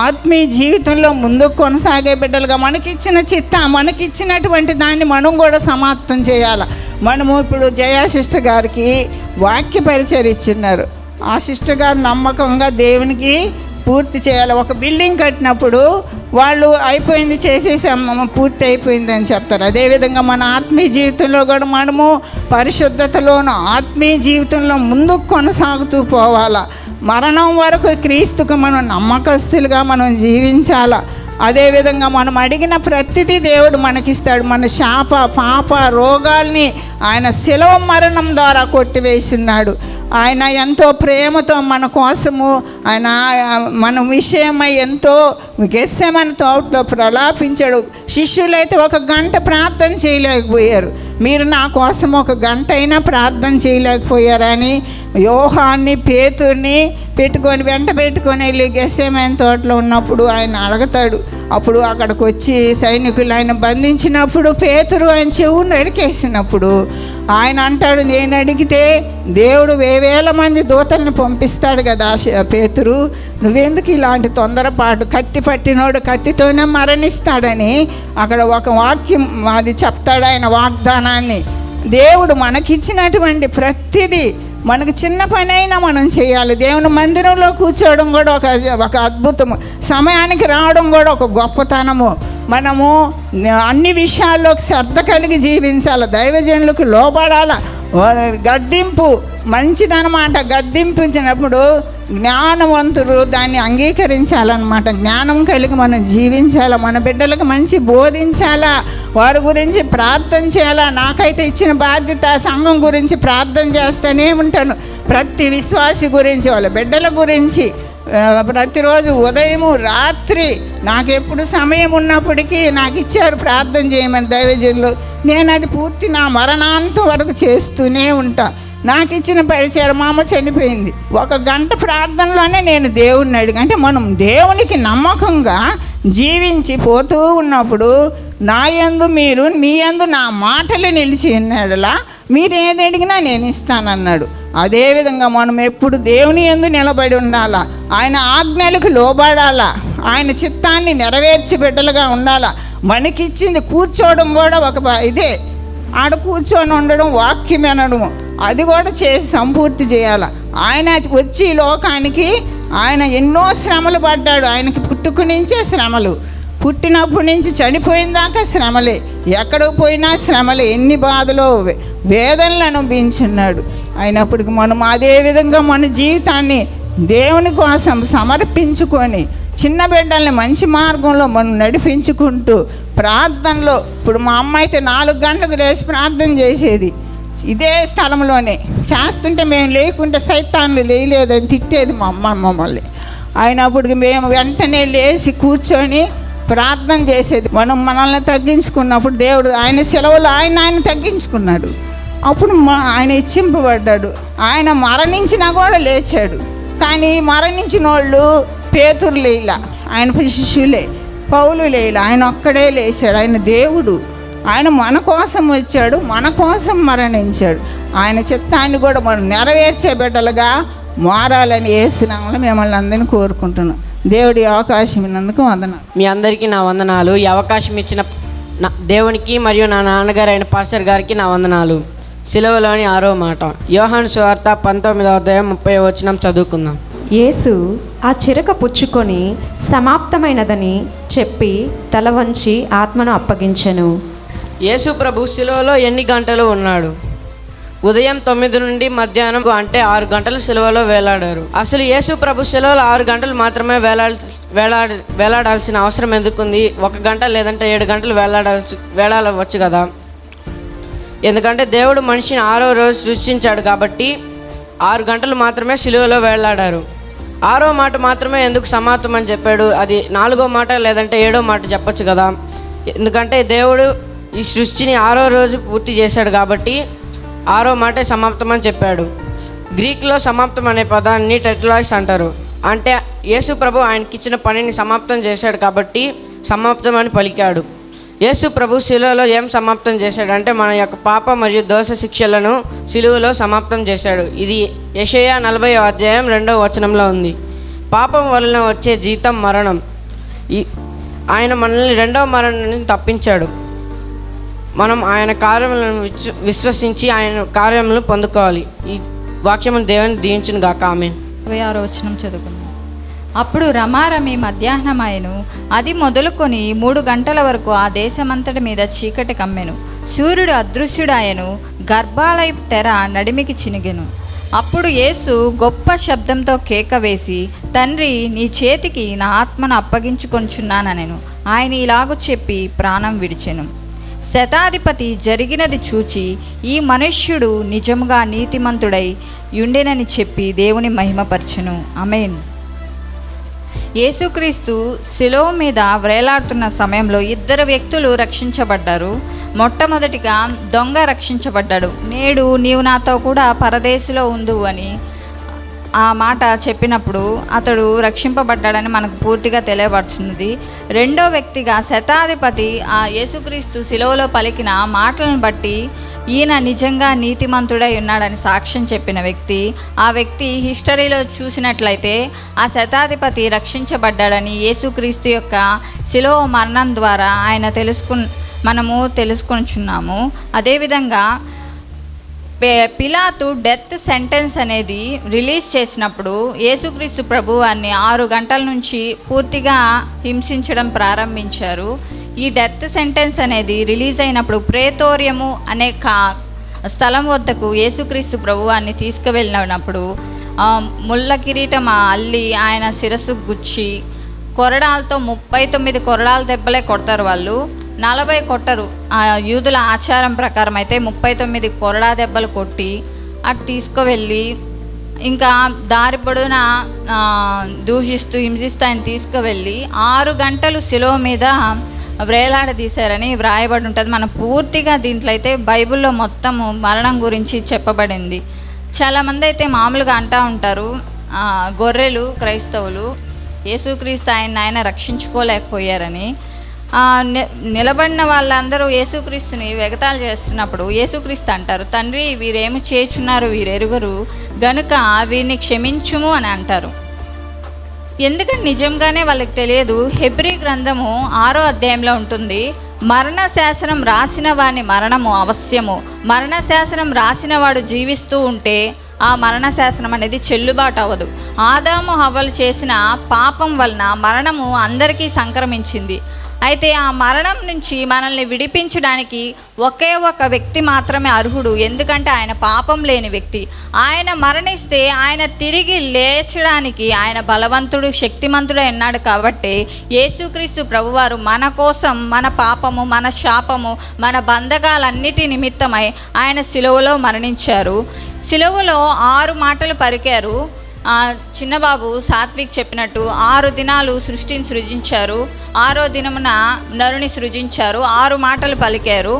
ఆత్మీయ జీవితంలో ముందుకు కొనసాగే బిడ్డలుగా మనకిచ్చినటువంటి దాన్ని మనం కూడా సమాప్తం చేయాలి. మనము ఇప్పుడు జయా సిస్టర్ గారికి వాక్య పరిచయం ఇచ్చిన్నారు. ఆ సిస్టర్ గారు నమ్మకంగా దేవునికి పూర్తి చేయాలి. ఒక బిల్డింగ్ కట్టినప్పుడు వాళ్ళు అయిపోయింది, చేసేసాము, పూర్తి అయిపోయింది అని చెప్తారు. అదేవిధంగా మన ఆత్మీయ జీవితంలో కూడా మనము పరిశుద్ధతలోను ఆత్మీయ జీవితంలో ముందుకు కొనసాగుతూ పోవాలా. మరణం వరకు క్రీస్తుకు మనం నమ్మకస్తులుగా మనం జీవించాలా. అదేవిధంగా మనం అడిగిన ప్రతిదీ దేవుడు మనకిస్తాడు. మన శాప పాప రోగాల్ని ఆయన శిలువ మరణం ద్వారా కొట్టివేస్తున్నాడు. ఆయన ఎంతో ప్రేమతో మన కోసము ఆయన మన విషయమై ఎంతో గెత్సేమనే తోటలో ప్రలాపించాడు. శిష్యులైతే 1 గంట ప్రార్థన చేయలేకపోయారు. మీరు నా కోసం 1 గంట అయినా ప్రార్థన చేయలేకపోయారని యోహాన్ని పేతుర్ని వెంట పెట్టుకొని వెళ్ళి గెత్సేమనే తోటలో ఉన్నప్పుడు ఆయన అడుగుతాడు. అప్పుడు అక్కడికి వచ్చి సైనికులు ఆయన బంధించినప్పుడు పేతురు ఆయన చెవును నరికేసినప్పుడు ఆయన అంటాడు, నేను అడిగితే దేవుడు 1000 మంది దూతల్ని పంపిస్తాడు కదా పేతురు, నువ్వెందుకు ఇలాంటి తొందరపాటు? కత్తి పట్టినోడు కత్తితోనే మరణిస్తాడని అక్కడ ఒక వాక్యం అది చెప్తాడు. ఆయన వాగ్దానాన్ని దేవుడు మనకిచ్చినటువంటి ప్రతిదీ మనకు చిన్న పని అయినా మనం చేయాలి. దేవుని మందిరంలో కూర్చోవడం కూడా ఒక అద్భుతము. సమయానికి రావడం కూడా ఒక గొప్పతనము. మనము అన్ని విషయాల్లో శ్రద్ధ కలిగి జీవించాలి. దైవజనులకు లోబడాల. గద్దింపు మంచిదన్నమాట. గద్దింపించినప్పుడు జ్ఞానవంతులు దాన్ని అంగీకరించాలన్నమాట. జ్ఞానం కలిగి మనం జీవించాలా, మన బిడ్డలకు మంచి బోధించాలా, వారి గురించి ప్రార్థన చేయాలా. నాకైతే ఇచ్చిన బాధ్యత సంఘం గురించి ప్రార్థన చేస్తూనే ఉంటాను. ప్రతి విశ్వాసి గురించి, వాళ్ళ బిడ్డల గురించి ప్రతిరోజు ఉదయము రాత్రి నాకు ఎప్పుడు సమయం ఉన్నప్పటికీ నాకు ఇచ్చారు ప్రార్థన చేయమని దైవజనులు. నేను అది పూర్తి నా మరణాంతం వరకు చేస్తూనే ఉంటా. నాకు ఇచ్చిన పరిచయం, మా అమ్మ చనిపోయింది, 1 గంట ప్రార్థనలోనే నేను దేవుడిని అడిగి, అంటే మనం దేవునికి నమ్మకంగా జీవించి పోతూ ఉన్నప్పుడు నా యందు మీరు, మీ యందు నా మాటలు నిలిచి ఉన్నాడులా మీరు ఏది అడిగినా నేను ఇస్తానన్నాడు. అదేవిధంగా మనం ఎప్పుడు దేవుని యందు నిలబడి ఉండాలా, ఆయన ఆజ్ఞలకు లోబడాలా, ఆయన చిత్తాన్ని నెరవేర్చి బిడ్డలుగా ఉండాలా. మనకిచ్చింది కూర్చోవడం కూడా ఒక ఇదే, ఆడ కూర్చొని ఉండడం, వాక్యం వినడం, అది కూడా చేసి సంపూర్తి చేయాలి. ఆయన వచ్చి ఈ లోకానికి ఆయన ఎన్నో శ్రమలు పడ్డాడు. ఆయనకి పుట్టుక నుంచే శ్రమలు, పుట్టినప్పటి నుంచి చనిపోయిన దాకా శ్రమలే, ఎక్కడికి పోయినా శ్రమలే, ఎన్ని బాధలో వేదనలు అనుభవించున్నాడు. అయినప్పటికీ మనం అదే విధంగా మన జీవితాన్ని దేవుని కోసం సమర్పించుకొని చిన్న బిడ్డల్ని మంచి మార్గంలో మనం నడిపించుకుంటూ ప్రార్థనలో, ఇప్పుడు మా అమ్మ అయితే 4 గంటలకు లేచి ప్రార్థన చేసేది ఇదే స్థలంలోనే. చేస్తుంటే మేము లేకుంటే సైతాన్లు లేయలేదని తిట్టేది మా అమ్మ మమ్మల్ని. అయినప్పటికీ మేము వెంటనే లేచి కూర్చొని ప్రార్థన చేసేది. మనం మనల్ని తగ్గించుకున్నప్పుడు దేవుడు ఆయన సెలవులు ఆయన తగ్గించుకున్నాడు. అప్పుడు ఆయన హెచ్చింపబడ్డాడు. ఆయన మరణించినా కూడా లేచాడు. కానీ మరణించిన వాళ్ళు పేతురు లేలా, ఆయన శిష్యులే, పౌలు లేలా, ఆయన ఒక్కడే లేచాడు. ఆయన దేవుడు, ఆయన మన కోసం వచ్చాడు, మన కోసం మరణించాడు. ఆయన చిత్తాన్ని కూడా మనం నెరవేర్చే బిడ్డలుగా మారాలని యేసునామములో మిమ్మల్ని అందరినీ కోరుకుంటున్నాం. దేవుడి అవకాశం ఇన్నందుకు వందనాలు. మీ అందరికీ నా వందనాలు. ఈ అవకాశం ఇచ్చిన దేవునికి మరియు నా నాన్నగారు అయిన పాస్టర్ గారికి నా వందనాలు. సిలువలోని 6వ మాట, యోహాను సువార్త 19వ అధ్యాయం 30వ వచనం చదువుకుందాం. యేసు ఆ చిరక పుచ్చుకొని సమాప్తమైనదని చెప్పి తల వంచి ఆత్మను అప్పగించెను. యేసు ప్రభు సిలువలో ఎన్ని గంటలు ఉన్నాడు? ఉదయం 9 నుండి మధ్యాహ్నం అంటే 6 గంటలు సిలువలో వేలాడారు. అసలు యేసు ప్రభు సిలువలో 6 గంటలు మాత్రమే వేలాడాల్సిన అవసరం ఎందుకుంది? 1 గంట లేదంటే 7 గంటలు వేలాడవచ్చు కదా. ఎందుకంటే దేవుడు మనిషిని 6వ రోజు సృష్టించాడు కాబట్టి 6 గంటలు మాత్రమే సిలువలో వేలాడారు. 6వ మాట మాత్రమే ఎందుకు సమాప్తం అని చెప్పాడు? అది 4వ మాట లేదంటే 7వ మాట చెప్పచ్చు కదా. ఎందుకంటే దేవుడు ఈ సృష్టిని 6వ రోజు పూర్తి చేశాడు కాబట్టి 6వ మాటే సమాప్తం అని చెప్పాడు. గ్రీక్లో సమాప్తం అనే పదాన్ని టెట్లాయిస్ అంటారు. అంటే యేసు ప్రభు ఆయనకిచ్చిన పనిని సమాప్తం చేశాడు కాబట్టి సమాప్తం అని పలికాడు. యేసు ప్రభు శిలువలో ఏం సమాప్తం చేశాడంటే మన యొక్క పాప మరియు దోష శిక్షలను శిలువలో సమాప్తం చేశాడు. ఇది యెషయా 40వ అధ్యాయం 2వ వచనంలో ఉంది. పాపం వలన వచ్చే జీతం మరణం. ఆయన మనల్ని 2వ మరణాన్ని తప్పించాడు. మనం ఆయన కార్యములను విశ్వసించి ఆయన కార్యములను పొందుకోవాలి. ఈ వాక్యము దేవుని దీవించును గాక. ఆమేన్. 26వ వచనం చదువుకుందాం. అప్పుడు రమారమి మధ్యాహ్నమాయను, అది మొదలుకొని 3 గంటల వరకు ఆ దేశమంతటి మీద చీకటి కమ్మెను. సూర్యుడు అదృశ్యుడాయను, గర్భాలయ తెర నడిమికి చినిగెను. అప్పుడు యేసు గొప్ప శబ్దంతో కేక వేసి, తండ్రి, నీ చేతికి నా ఆత్మను అప్పగించుకొంచున్నానెను. ఆయన ఇలాగూ చెప్పి ప్రాణం విడిచెను. శతాధిపతి జరిగినది చూచి, ఈ మనుష్యుడు నిజముగా నీతిమంతుడై యుండెనని చెప్పి దేవుని మహిమపరచెను. ఆమేన్. యేసుక్రీస్తు శిలువ మీద వ్రేలాడుతున్న సమయంలో 2 వ్యక్తులు రక్షించబడ్డారు. మొట్టమొదటిగా దొంగ రక్షించబడ్డాడు. నేడు నీవు నాతో కూడా పరదేశంలో ఉండు అని ఆ మాట చెప్పినప్పుడు అతడు రక్షింపబడ్డాడని మనకు పూర్తిగా తెలియబడుతున్నది. రెండో వ్యక్తిగా శతాధిపతి ఆ యేసుక్రీస్తు శిలువలో పలికిన మాటలను బట్టి ఈయన నిజంగా నీతిమంతుడై ఉన్నాడని సాక్ష్యం చెప్పిన వ్యక్తి. ఆ వ్యక్తి హిస్టరీలో చూసినట్లయితే ఆ శతాధిపతి రక్షించబడ్డాడని యేసుక్రీస్తు యొక్క శిలువ మరణం ద్వారా మనము తెలుసుకొనిచున్నాము. అదేవిధంగా పిలాతు డెత్ సెంటెన్స్ అనేది రిలీజ్ చేసినప్పుడు యేసుక్రీస్తు ప్రభువాన్ని 6 గంటల నుంచి పూర్తిగా హింసించడం ప్రారంభించారు. ఈ డెత్ సెంటెన్స్ అనేది రిలీజ్ అయినప్పుడు ప్రేతోర్యము అనే స్థలం వద్దకు యేసుక్రీస్తు ప్రభువాన్ని తీసుకువెళ్ళినప్పుడు ముళ్ళ కిరీటం అల్లి ఆయన శిరస్సు గుచ్చి కొరడాలతో 39 కొరడాల దెబ్బలే కొడతారు వాళ్ళు, 40 కొట్టరు. యూదుల ఆచారం ప్రకారం అయితే 39 కొరడా దెబ్బలు కొట్టి అటు తీసుకువెళ్ళి ఇంకా దారి పొడవునా దూషిస్తూ హింసిస్తూ ఆయన తీసుకువెళ్ళి 6 గంటలు శిలువ మీద వ్రేలాడదీశారని వ్రాయబడి ఉంటుంది. మనం పూర్తిగా దీంట్లో అయితే బైబిల్లో మొత్తము మరణం గురించి చెప్పబడింది. చాలామంది అయితే మామూలుగా అంటూ ఉంటారు, గొర్రెలు క్రైస్తవులు యేసుక్రీస్తు ఆయన రక్షించుకోలేకపోయారని. నిలబడిన వాళ్ళందరూ యేసుక్రీస్తుని వెగతాలు చేస్తున్నప్పుడు యేసుక్రీస్తు అంటారు, తండ్రి వీరేమి చేయుచున్నారు వీరెరుగరు గనుక వీరిని క్షమించుము అని అంటారు. ఎందుకని నిజంగానే వాళ్ళకి తెలియదు. హెబ్రీ గ్రంథము 6వ అధ్యాయంలో ఉంటుంది, మరణ శాసనం రాసిన వాని మరణము అవశ్యము. మరణ శాసనం రాసిన వాడు జీవిస్తూ ఉంటే ఆ మరణ శాసనం అనేది చెల్లుబాటు అవ్వదు. ఆదాము హవ్వలు చేసిన పాపం వలన మరణము అందరికీ సంక్రమించింది. అయితే ఆ మరణం నుంచి మనల్ని విడిపించడానికి ఒకే ఒక వ్యక్తి మాత్రమే అర్హుడు. ఎందుకంటే ఆయన పాపం లేని వ్యక్తి. ఆయన మరణిస్తే ఆయన తిరిగి లేచడానికి ఆయన బలవంతుడు, శక్తిమంతుడు అన్నాడు. కాబట్టి యేసుక్రీస్తు ప్రభువారు మన కోసం మన పాపము, మన శాపము, మన బంధకాలన్నిటి నిమిత్తమై ఆయన శిలువలో మరణించారు. శిలువలో 6 మాటలు పలికారు. చిన్నబాబు సాత్విక్ చెప్పినట్టు 6 దినాలు సృష్టిని సృజించారు, 6వ దినమున నరుని సృజించారు, 6 మాటలు పలికారు.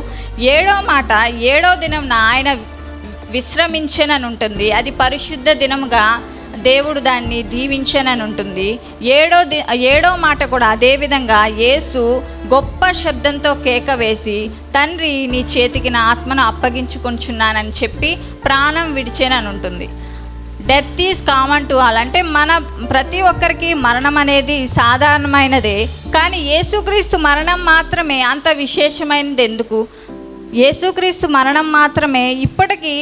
7వ మాట 7వ దినమున ఆయన విశ్రమించనని ఉంటుంది. అది పరిశుద్ధ దినముగా దేవుడు దాన్ని దీవించనని ఉంటుంది. 7వ మాట కూడా అదేవిధంగా యేసు గొప్ప శబ్దంతో కేక వేసి, తండ్రి నీ చేతికి నా ఆత్మను అప్పగించుకొంచున్నానని చెప్పి ప్రాణం విడిచేనని ఉంటుంది. Death is common to all. అంటే మన ప్రతి ఒక్కరికి మరణం అనేది సాధారణమైనదే. కానీ యేసుక్రీస్తు మరణం మాత్రమే అంత విశేషమైనది ఎందుకు? యేసుక్రీస్తు మరణం మాత్రమే. ఇప్పటికీ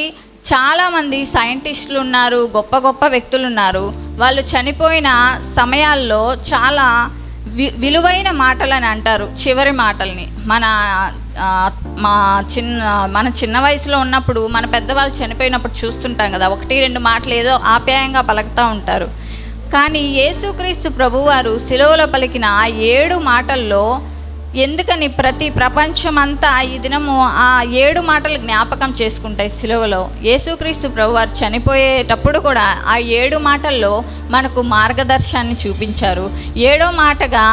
చాలామంది సైంటిస్టులు ఉన్నారు, గొప్ప గొప్ప వ్యక్తులు ఉన్నారు. వాళ్ళు చనిపోయిన సమయాల్లో చాలా విలువైన మాటలని అంటారు, చివరి మాటల్ని. మన చిన్న వయసులో ఉన్నప్పుడు మన పెద్దవాళ్ళు చనిపోయినప్పుడు చూస్తుంటాం కదా, 1-2 మాటలు ఏదో ఆప్యాయంగా పలుకుతూ ఉంటారు. కానీ యేసుక్రీస్తు ప్రభువారు శిలువలో పలికిన ఆ 7 మాటల్లో ఎందుకని ప్రతి ప్రపంచమంతా ఈ దినము ఆ 7 మాటలు జ్ఞాపకం చేసుకుంటాయి. శిలువలో యేసుక్రీస్తు ప్రభువారు చనిపోయేటప్పుడు కూడా ఆ 7 మాటల్లో మనకు మార్గదర్శనాన్ని చూపించారు. 7వ మాటగా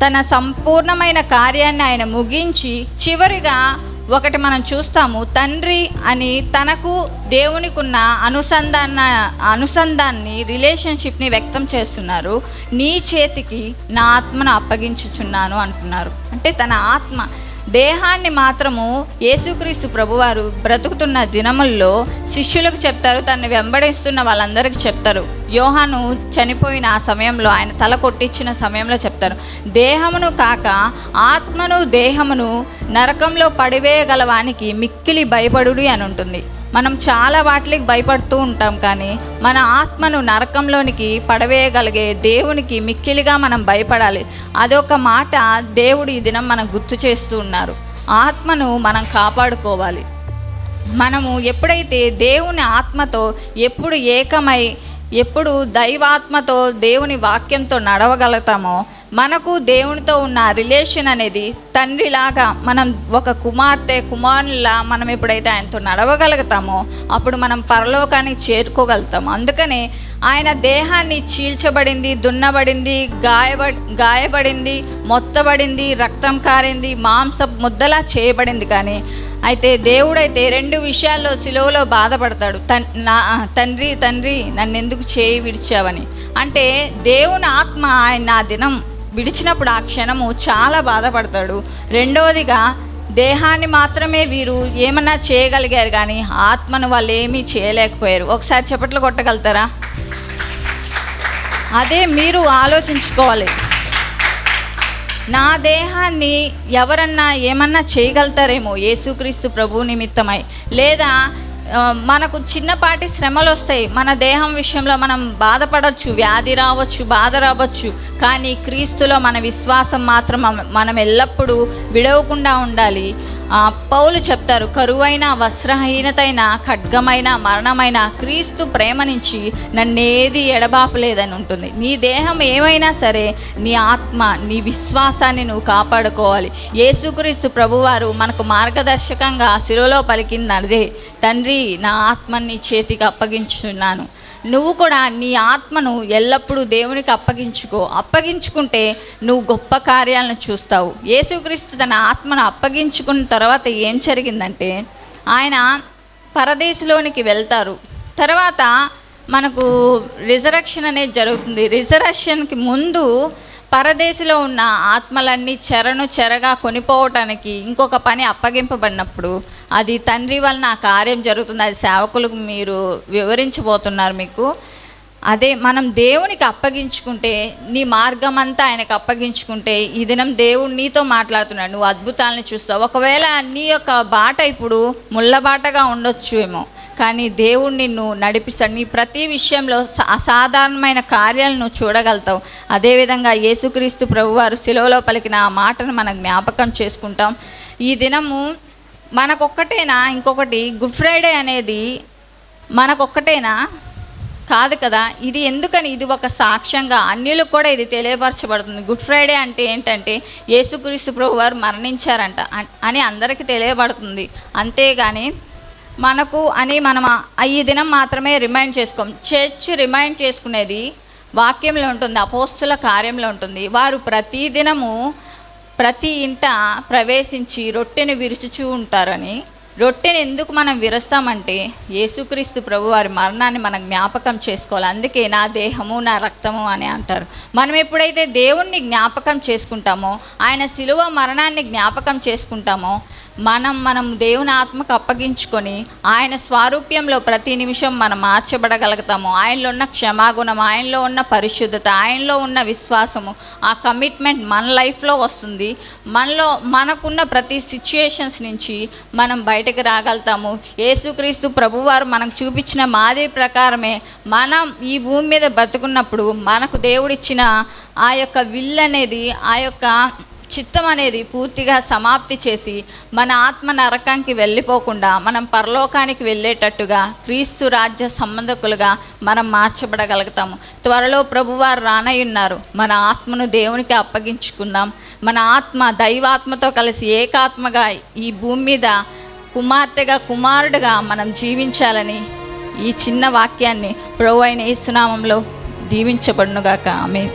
తన సంపూర్ణమైన కార్యాన్ని ఆయన ముగించి చివరిగా ఒకటి మనం చూస్తాము, తండ్రి అని తనకు దేవునికి ఉన్న అనుసంధాన్ని రిలేషన్షిప్ని వ్యక్తం చేస్తున్నారు. నీ చేతికి నా ఆత్మను అప్పగించుచున్నాను అంటున్నారు. అంటే తన ఆత్మ దేహాన్ని మాత్రము యేసుక్రీస్తు ప్రభువారు బ్రతుకుతున్న దినముల్లో శిష్యులకు చెప్తారు, తనని వెంబడిస్తున్న వాళ్ళందరికీ చెప్తారు. యోహాను చనిపోయిన ఆ సమయంలో, ఆయన తల కొట్టించిన సమయంలో చెప్తారు, దేహమును కాక ఆత్మను దేహమును నరకంలో పడివేయగలవానికి మిక్కిలి భయపడుడి అని ఉంటుంది. మనం చాలా వాటికి భయపడుతూ ఉంటాం, కానీ మన ఆత్మను నరకంలోనికి పడవేయగలిగే దేవునికి మిక్కిలిగా మనం భయపడాలి. అదొక మాట దేవుడు ఈ దినం మనం గుర్తు చేస్తూ ఉన్నారు. ఆత్మను మనం కాపాడుకోవాలి. మనము ఎప్పుడైతే దేవుని ఆత్మతో ఎప్పుడు ఏకమై, ఎప్పుడు దైవాత్మతో దేవుని వాక్యంతో నడవగలుగుతామో, మనకు దేవునితో ఉన్న రిలేషన్ అనేది తండ్రిలాగా, మనం ఒక కుమారునిలా మనం ఎప్పుడైతే ఆయనతో నడవగలుగుతామో అప్పుడు మనం పరలోకానికి చేరుకోగలుగుతాము. అందుకనే ఆయన దేహాన్ని చీల్చబడింది, దున్నబడింది, గాయబడింది, మొత్తబడింది, రక్తం కారింది, మాంసం ముద్దలా చేయబడింది. కానీ అయితే దేవుడైతే 2 విషయాల్లో సిలువలో బాధపడతాడు. తండ్రి తండ్రి నన్ను ఎందుకు చేయి విడిచావని. అంటే దేవుని ఆత్మ ఆయన ఆ దినం విడిచినప్పుడు ఆ క్షణము చాలా బాధపడతాడు. రెండవదిగా దేహాన్ని మాత్రమే వీరు ఏమన్నా చేయగలిగారు, కానీ ఆత్మను వాళ్ళు ఏమీ చేయలేకపోయారు. ఒకసారి చప్పట్లు కొట్టగలుగుతారా? అదే మీరు ఆలోచించుకోవాలి. నా దేహాన్ని ఎవరన్నా ఏమన్నా చేయగలుగుతారేమో యేసుక్రీస్తు ప్రభు నిమిత్తమై. లేదా మనకు చిన్నపాటి శ్రమలు వస్తాయి, మన దేహం విషయంలో మనం బాధపడవచ్చు, వ్యాధి రావచ్చు, బాధ రావచ్చు. కానీ క్రీస్తులో మన విశ్వాసం మాత్రం మనం ఎల్లప్పుడూ విడవకుండా ఉండాలి. పౌలు చెప్తారు, కరువైన, వస్త్రహీనతైన, ఖడ్గమైన, మరణమైన క్రీస్తు ప్రేమ నుంచి నన్నేది ఎడబాపలేదని ఉంటుంది. నీ దేహం ఏమైనా సరే నీ ఆత్మ, నీ విశ్వాసాన్ని నువ్వు కాపాడుకోవాలి. యేసుక్రీస్తు ప్రభువారు మనకు మార్గదర్శకంగా శిలువలో పలికింది అదే, తండ్రి నా ఆత్మని నీ చేతికి అప్పగించున్నాను. నువ్వు కూడా నీ ఆత్మను ఎల్లప్పుడూ దేవునికి అప్పగించుకుంటే నువ్వు గొప్ప కార్యాలను చూస్తావు. యేసుక్రీస్తు తన ఆత్మను అప్పగించుకున్న తర్వాత ఏం జరిగిందంటే, ఆయన పరదేశంలోనికి వెళ్తారు. తర్వాత మనకు రిజరక్షన్ అనేది జరుగుతుంది. రిజరక్షన్కి ముందు పరదేశంలో ఉన్న ఆత్మలన్నీ చెరగా కొనిపోవటానికి ఇంకొక పని అప్పగింపబడినప్పుడు అది తండ్రి వలన ఆ కార్యం జరుగుతుంది. అది సేవకులకు మీరు వివరించబోతున్నారు మీకు. అదే మనం దేవునికి అప్పగించుకుంటే, నీ మార్గం అంతా ఆయనకు అప్పగించుకుంటే, ఈ దినం దేవుడు నీతో మాట్లాడుతున్నాడు, నువ్వు అద్భుతాలను చూస్తావు. ఒకవేళ నీ యొక్క బాట ఇప్పుడు ముళ్ళ బాటగా ఉండొచ్చు ఏమో, కానీ దేవుడు నిన్ను నడిపిస్తాడు. నీ ప్రతి విషయంలో అసాధారణమైన కార్యాలను చూడగలుగుతావు. అదేవిధంగా యేసుక్రీస్తు ప్రభువారు శిలువలో పలికిన ఆ మాటను మనం జ్ఞాపకం చేసుకుంటాం. ఈ దినము మనకొక్కటేనా? ఇంకొకటి గుడ్ ఫ్రైడే అనేది మనకొక్కటేనా? కాదు కదా. ఇది ఎందుకని? ఇది ఒక సాక్ష్యంగా అన్యులకు కూడా ఇది తెలియపరచబడుతుంది. గుడ్ ఫ్రైడే అంటే ఏంటంటే యేసుక్రీస్తు ప్రభువారు మరణించారంట అని అందరికీ తెలియబడుతుంది. అంతేగాని మనకు అని మనం ఈ దినం మాత్రమే రిమైండ్ చేసుకోం. చర్చ్ రిమైండ్ చేసుకునేది వాక్యంలో ఉంటుంది, అపోస్తుల కార్యంలో ఉంటుంది. వారు ప్రతి దినము ప్రతి ఇంట ప్రవేశించి రొట్టెని విరుచుచూ ఉంటారని. రొట్టెని ఎందుకు మనం విరుస్తామంటే యేసుక్రీస్తు ప్రభు వారి మరణాన్ని మనం జ్ఞాపకం చేసుకోవాలి. అందుకే నా దేహము నా రక్తము అని అంటారు. మనం ఎప్పుడైతే దేవుణ్ణి జ్ఞాపకం చేసుకుంటామో, ఆయన శిలువ మరణాన్ని జ్ఞాపకం చేసుకుంటామో, మనం దేవుని ఆత్మకు అప్పగించుకొని ఆయన స్వారూప్యంలో ప్రతి నిమిషం మనం మార్చబడగలుగుతాము. ఆయనలో ఉన్న క్షమాగుణం, ఆయనలో ఉన్న పరిశుద్ధత, ఆయనలో ఉన్న విశ్వాసము, ఆ కమిట్మెంట్ మన లైఫ్లో వస్తుంది. మనకున్న ప్రతి సిచ్యుయేషన్స్ నుంచి మనం బయటకు రాగలుగుతాము. యేసుక్రీస్తు ప్రభువారు మనకు చూపించిన మాదిరి ప్రకారమే మనం ఈ భూమి మీద బ్రతుకున్నప్పుడు మనకు దేవుడిచ్చిన ఆ యొక్క విల్ అనేది, ఆ యొక్క చిత్తం అనేది పూర్తిగా సమాప్తి చేసి మన ఆత్మ నరకానికి వెళ్ళిపోకుండా మనం పరలోకానికి వెళ్ళేటట్టుగా క్రీస్తు రాజ్య సంబంధకులుగా మనం మార్చబడగలుగుతాము. త్వరలో ప్రభువారు రానయ్యున్నారు. మన ఆత్మను దేవునికి అప్పగించుకుందాం. మన ఆత్మ దైవాత్మతో కలిసి ఏకాత్మగా ఈ భూమి మీద కుమార్తెగా కుమారుడుగా మనం జీవించాలని ఈ చిన్న వాక్యాన్ని ప్రభువైన యేసు నామములో దీవించబడునుగాక. ఆమేన్.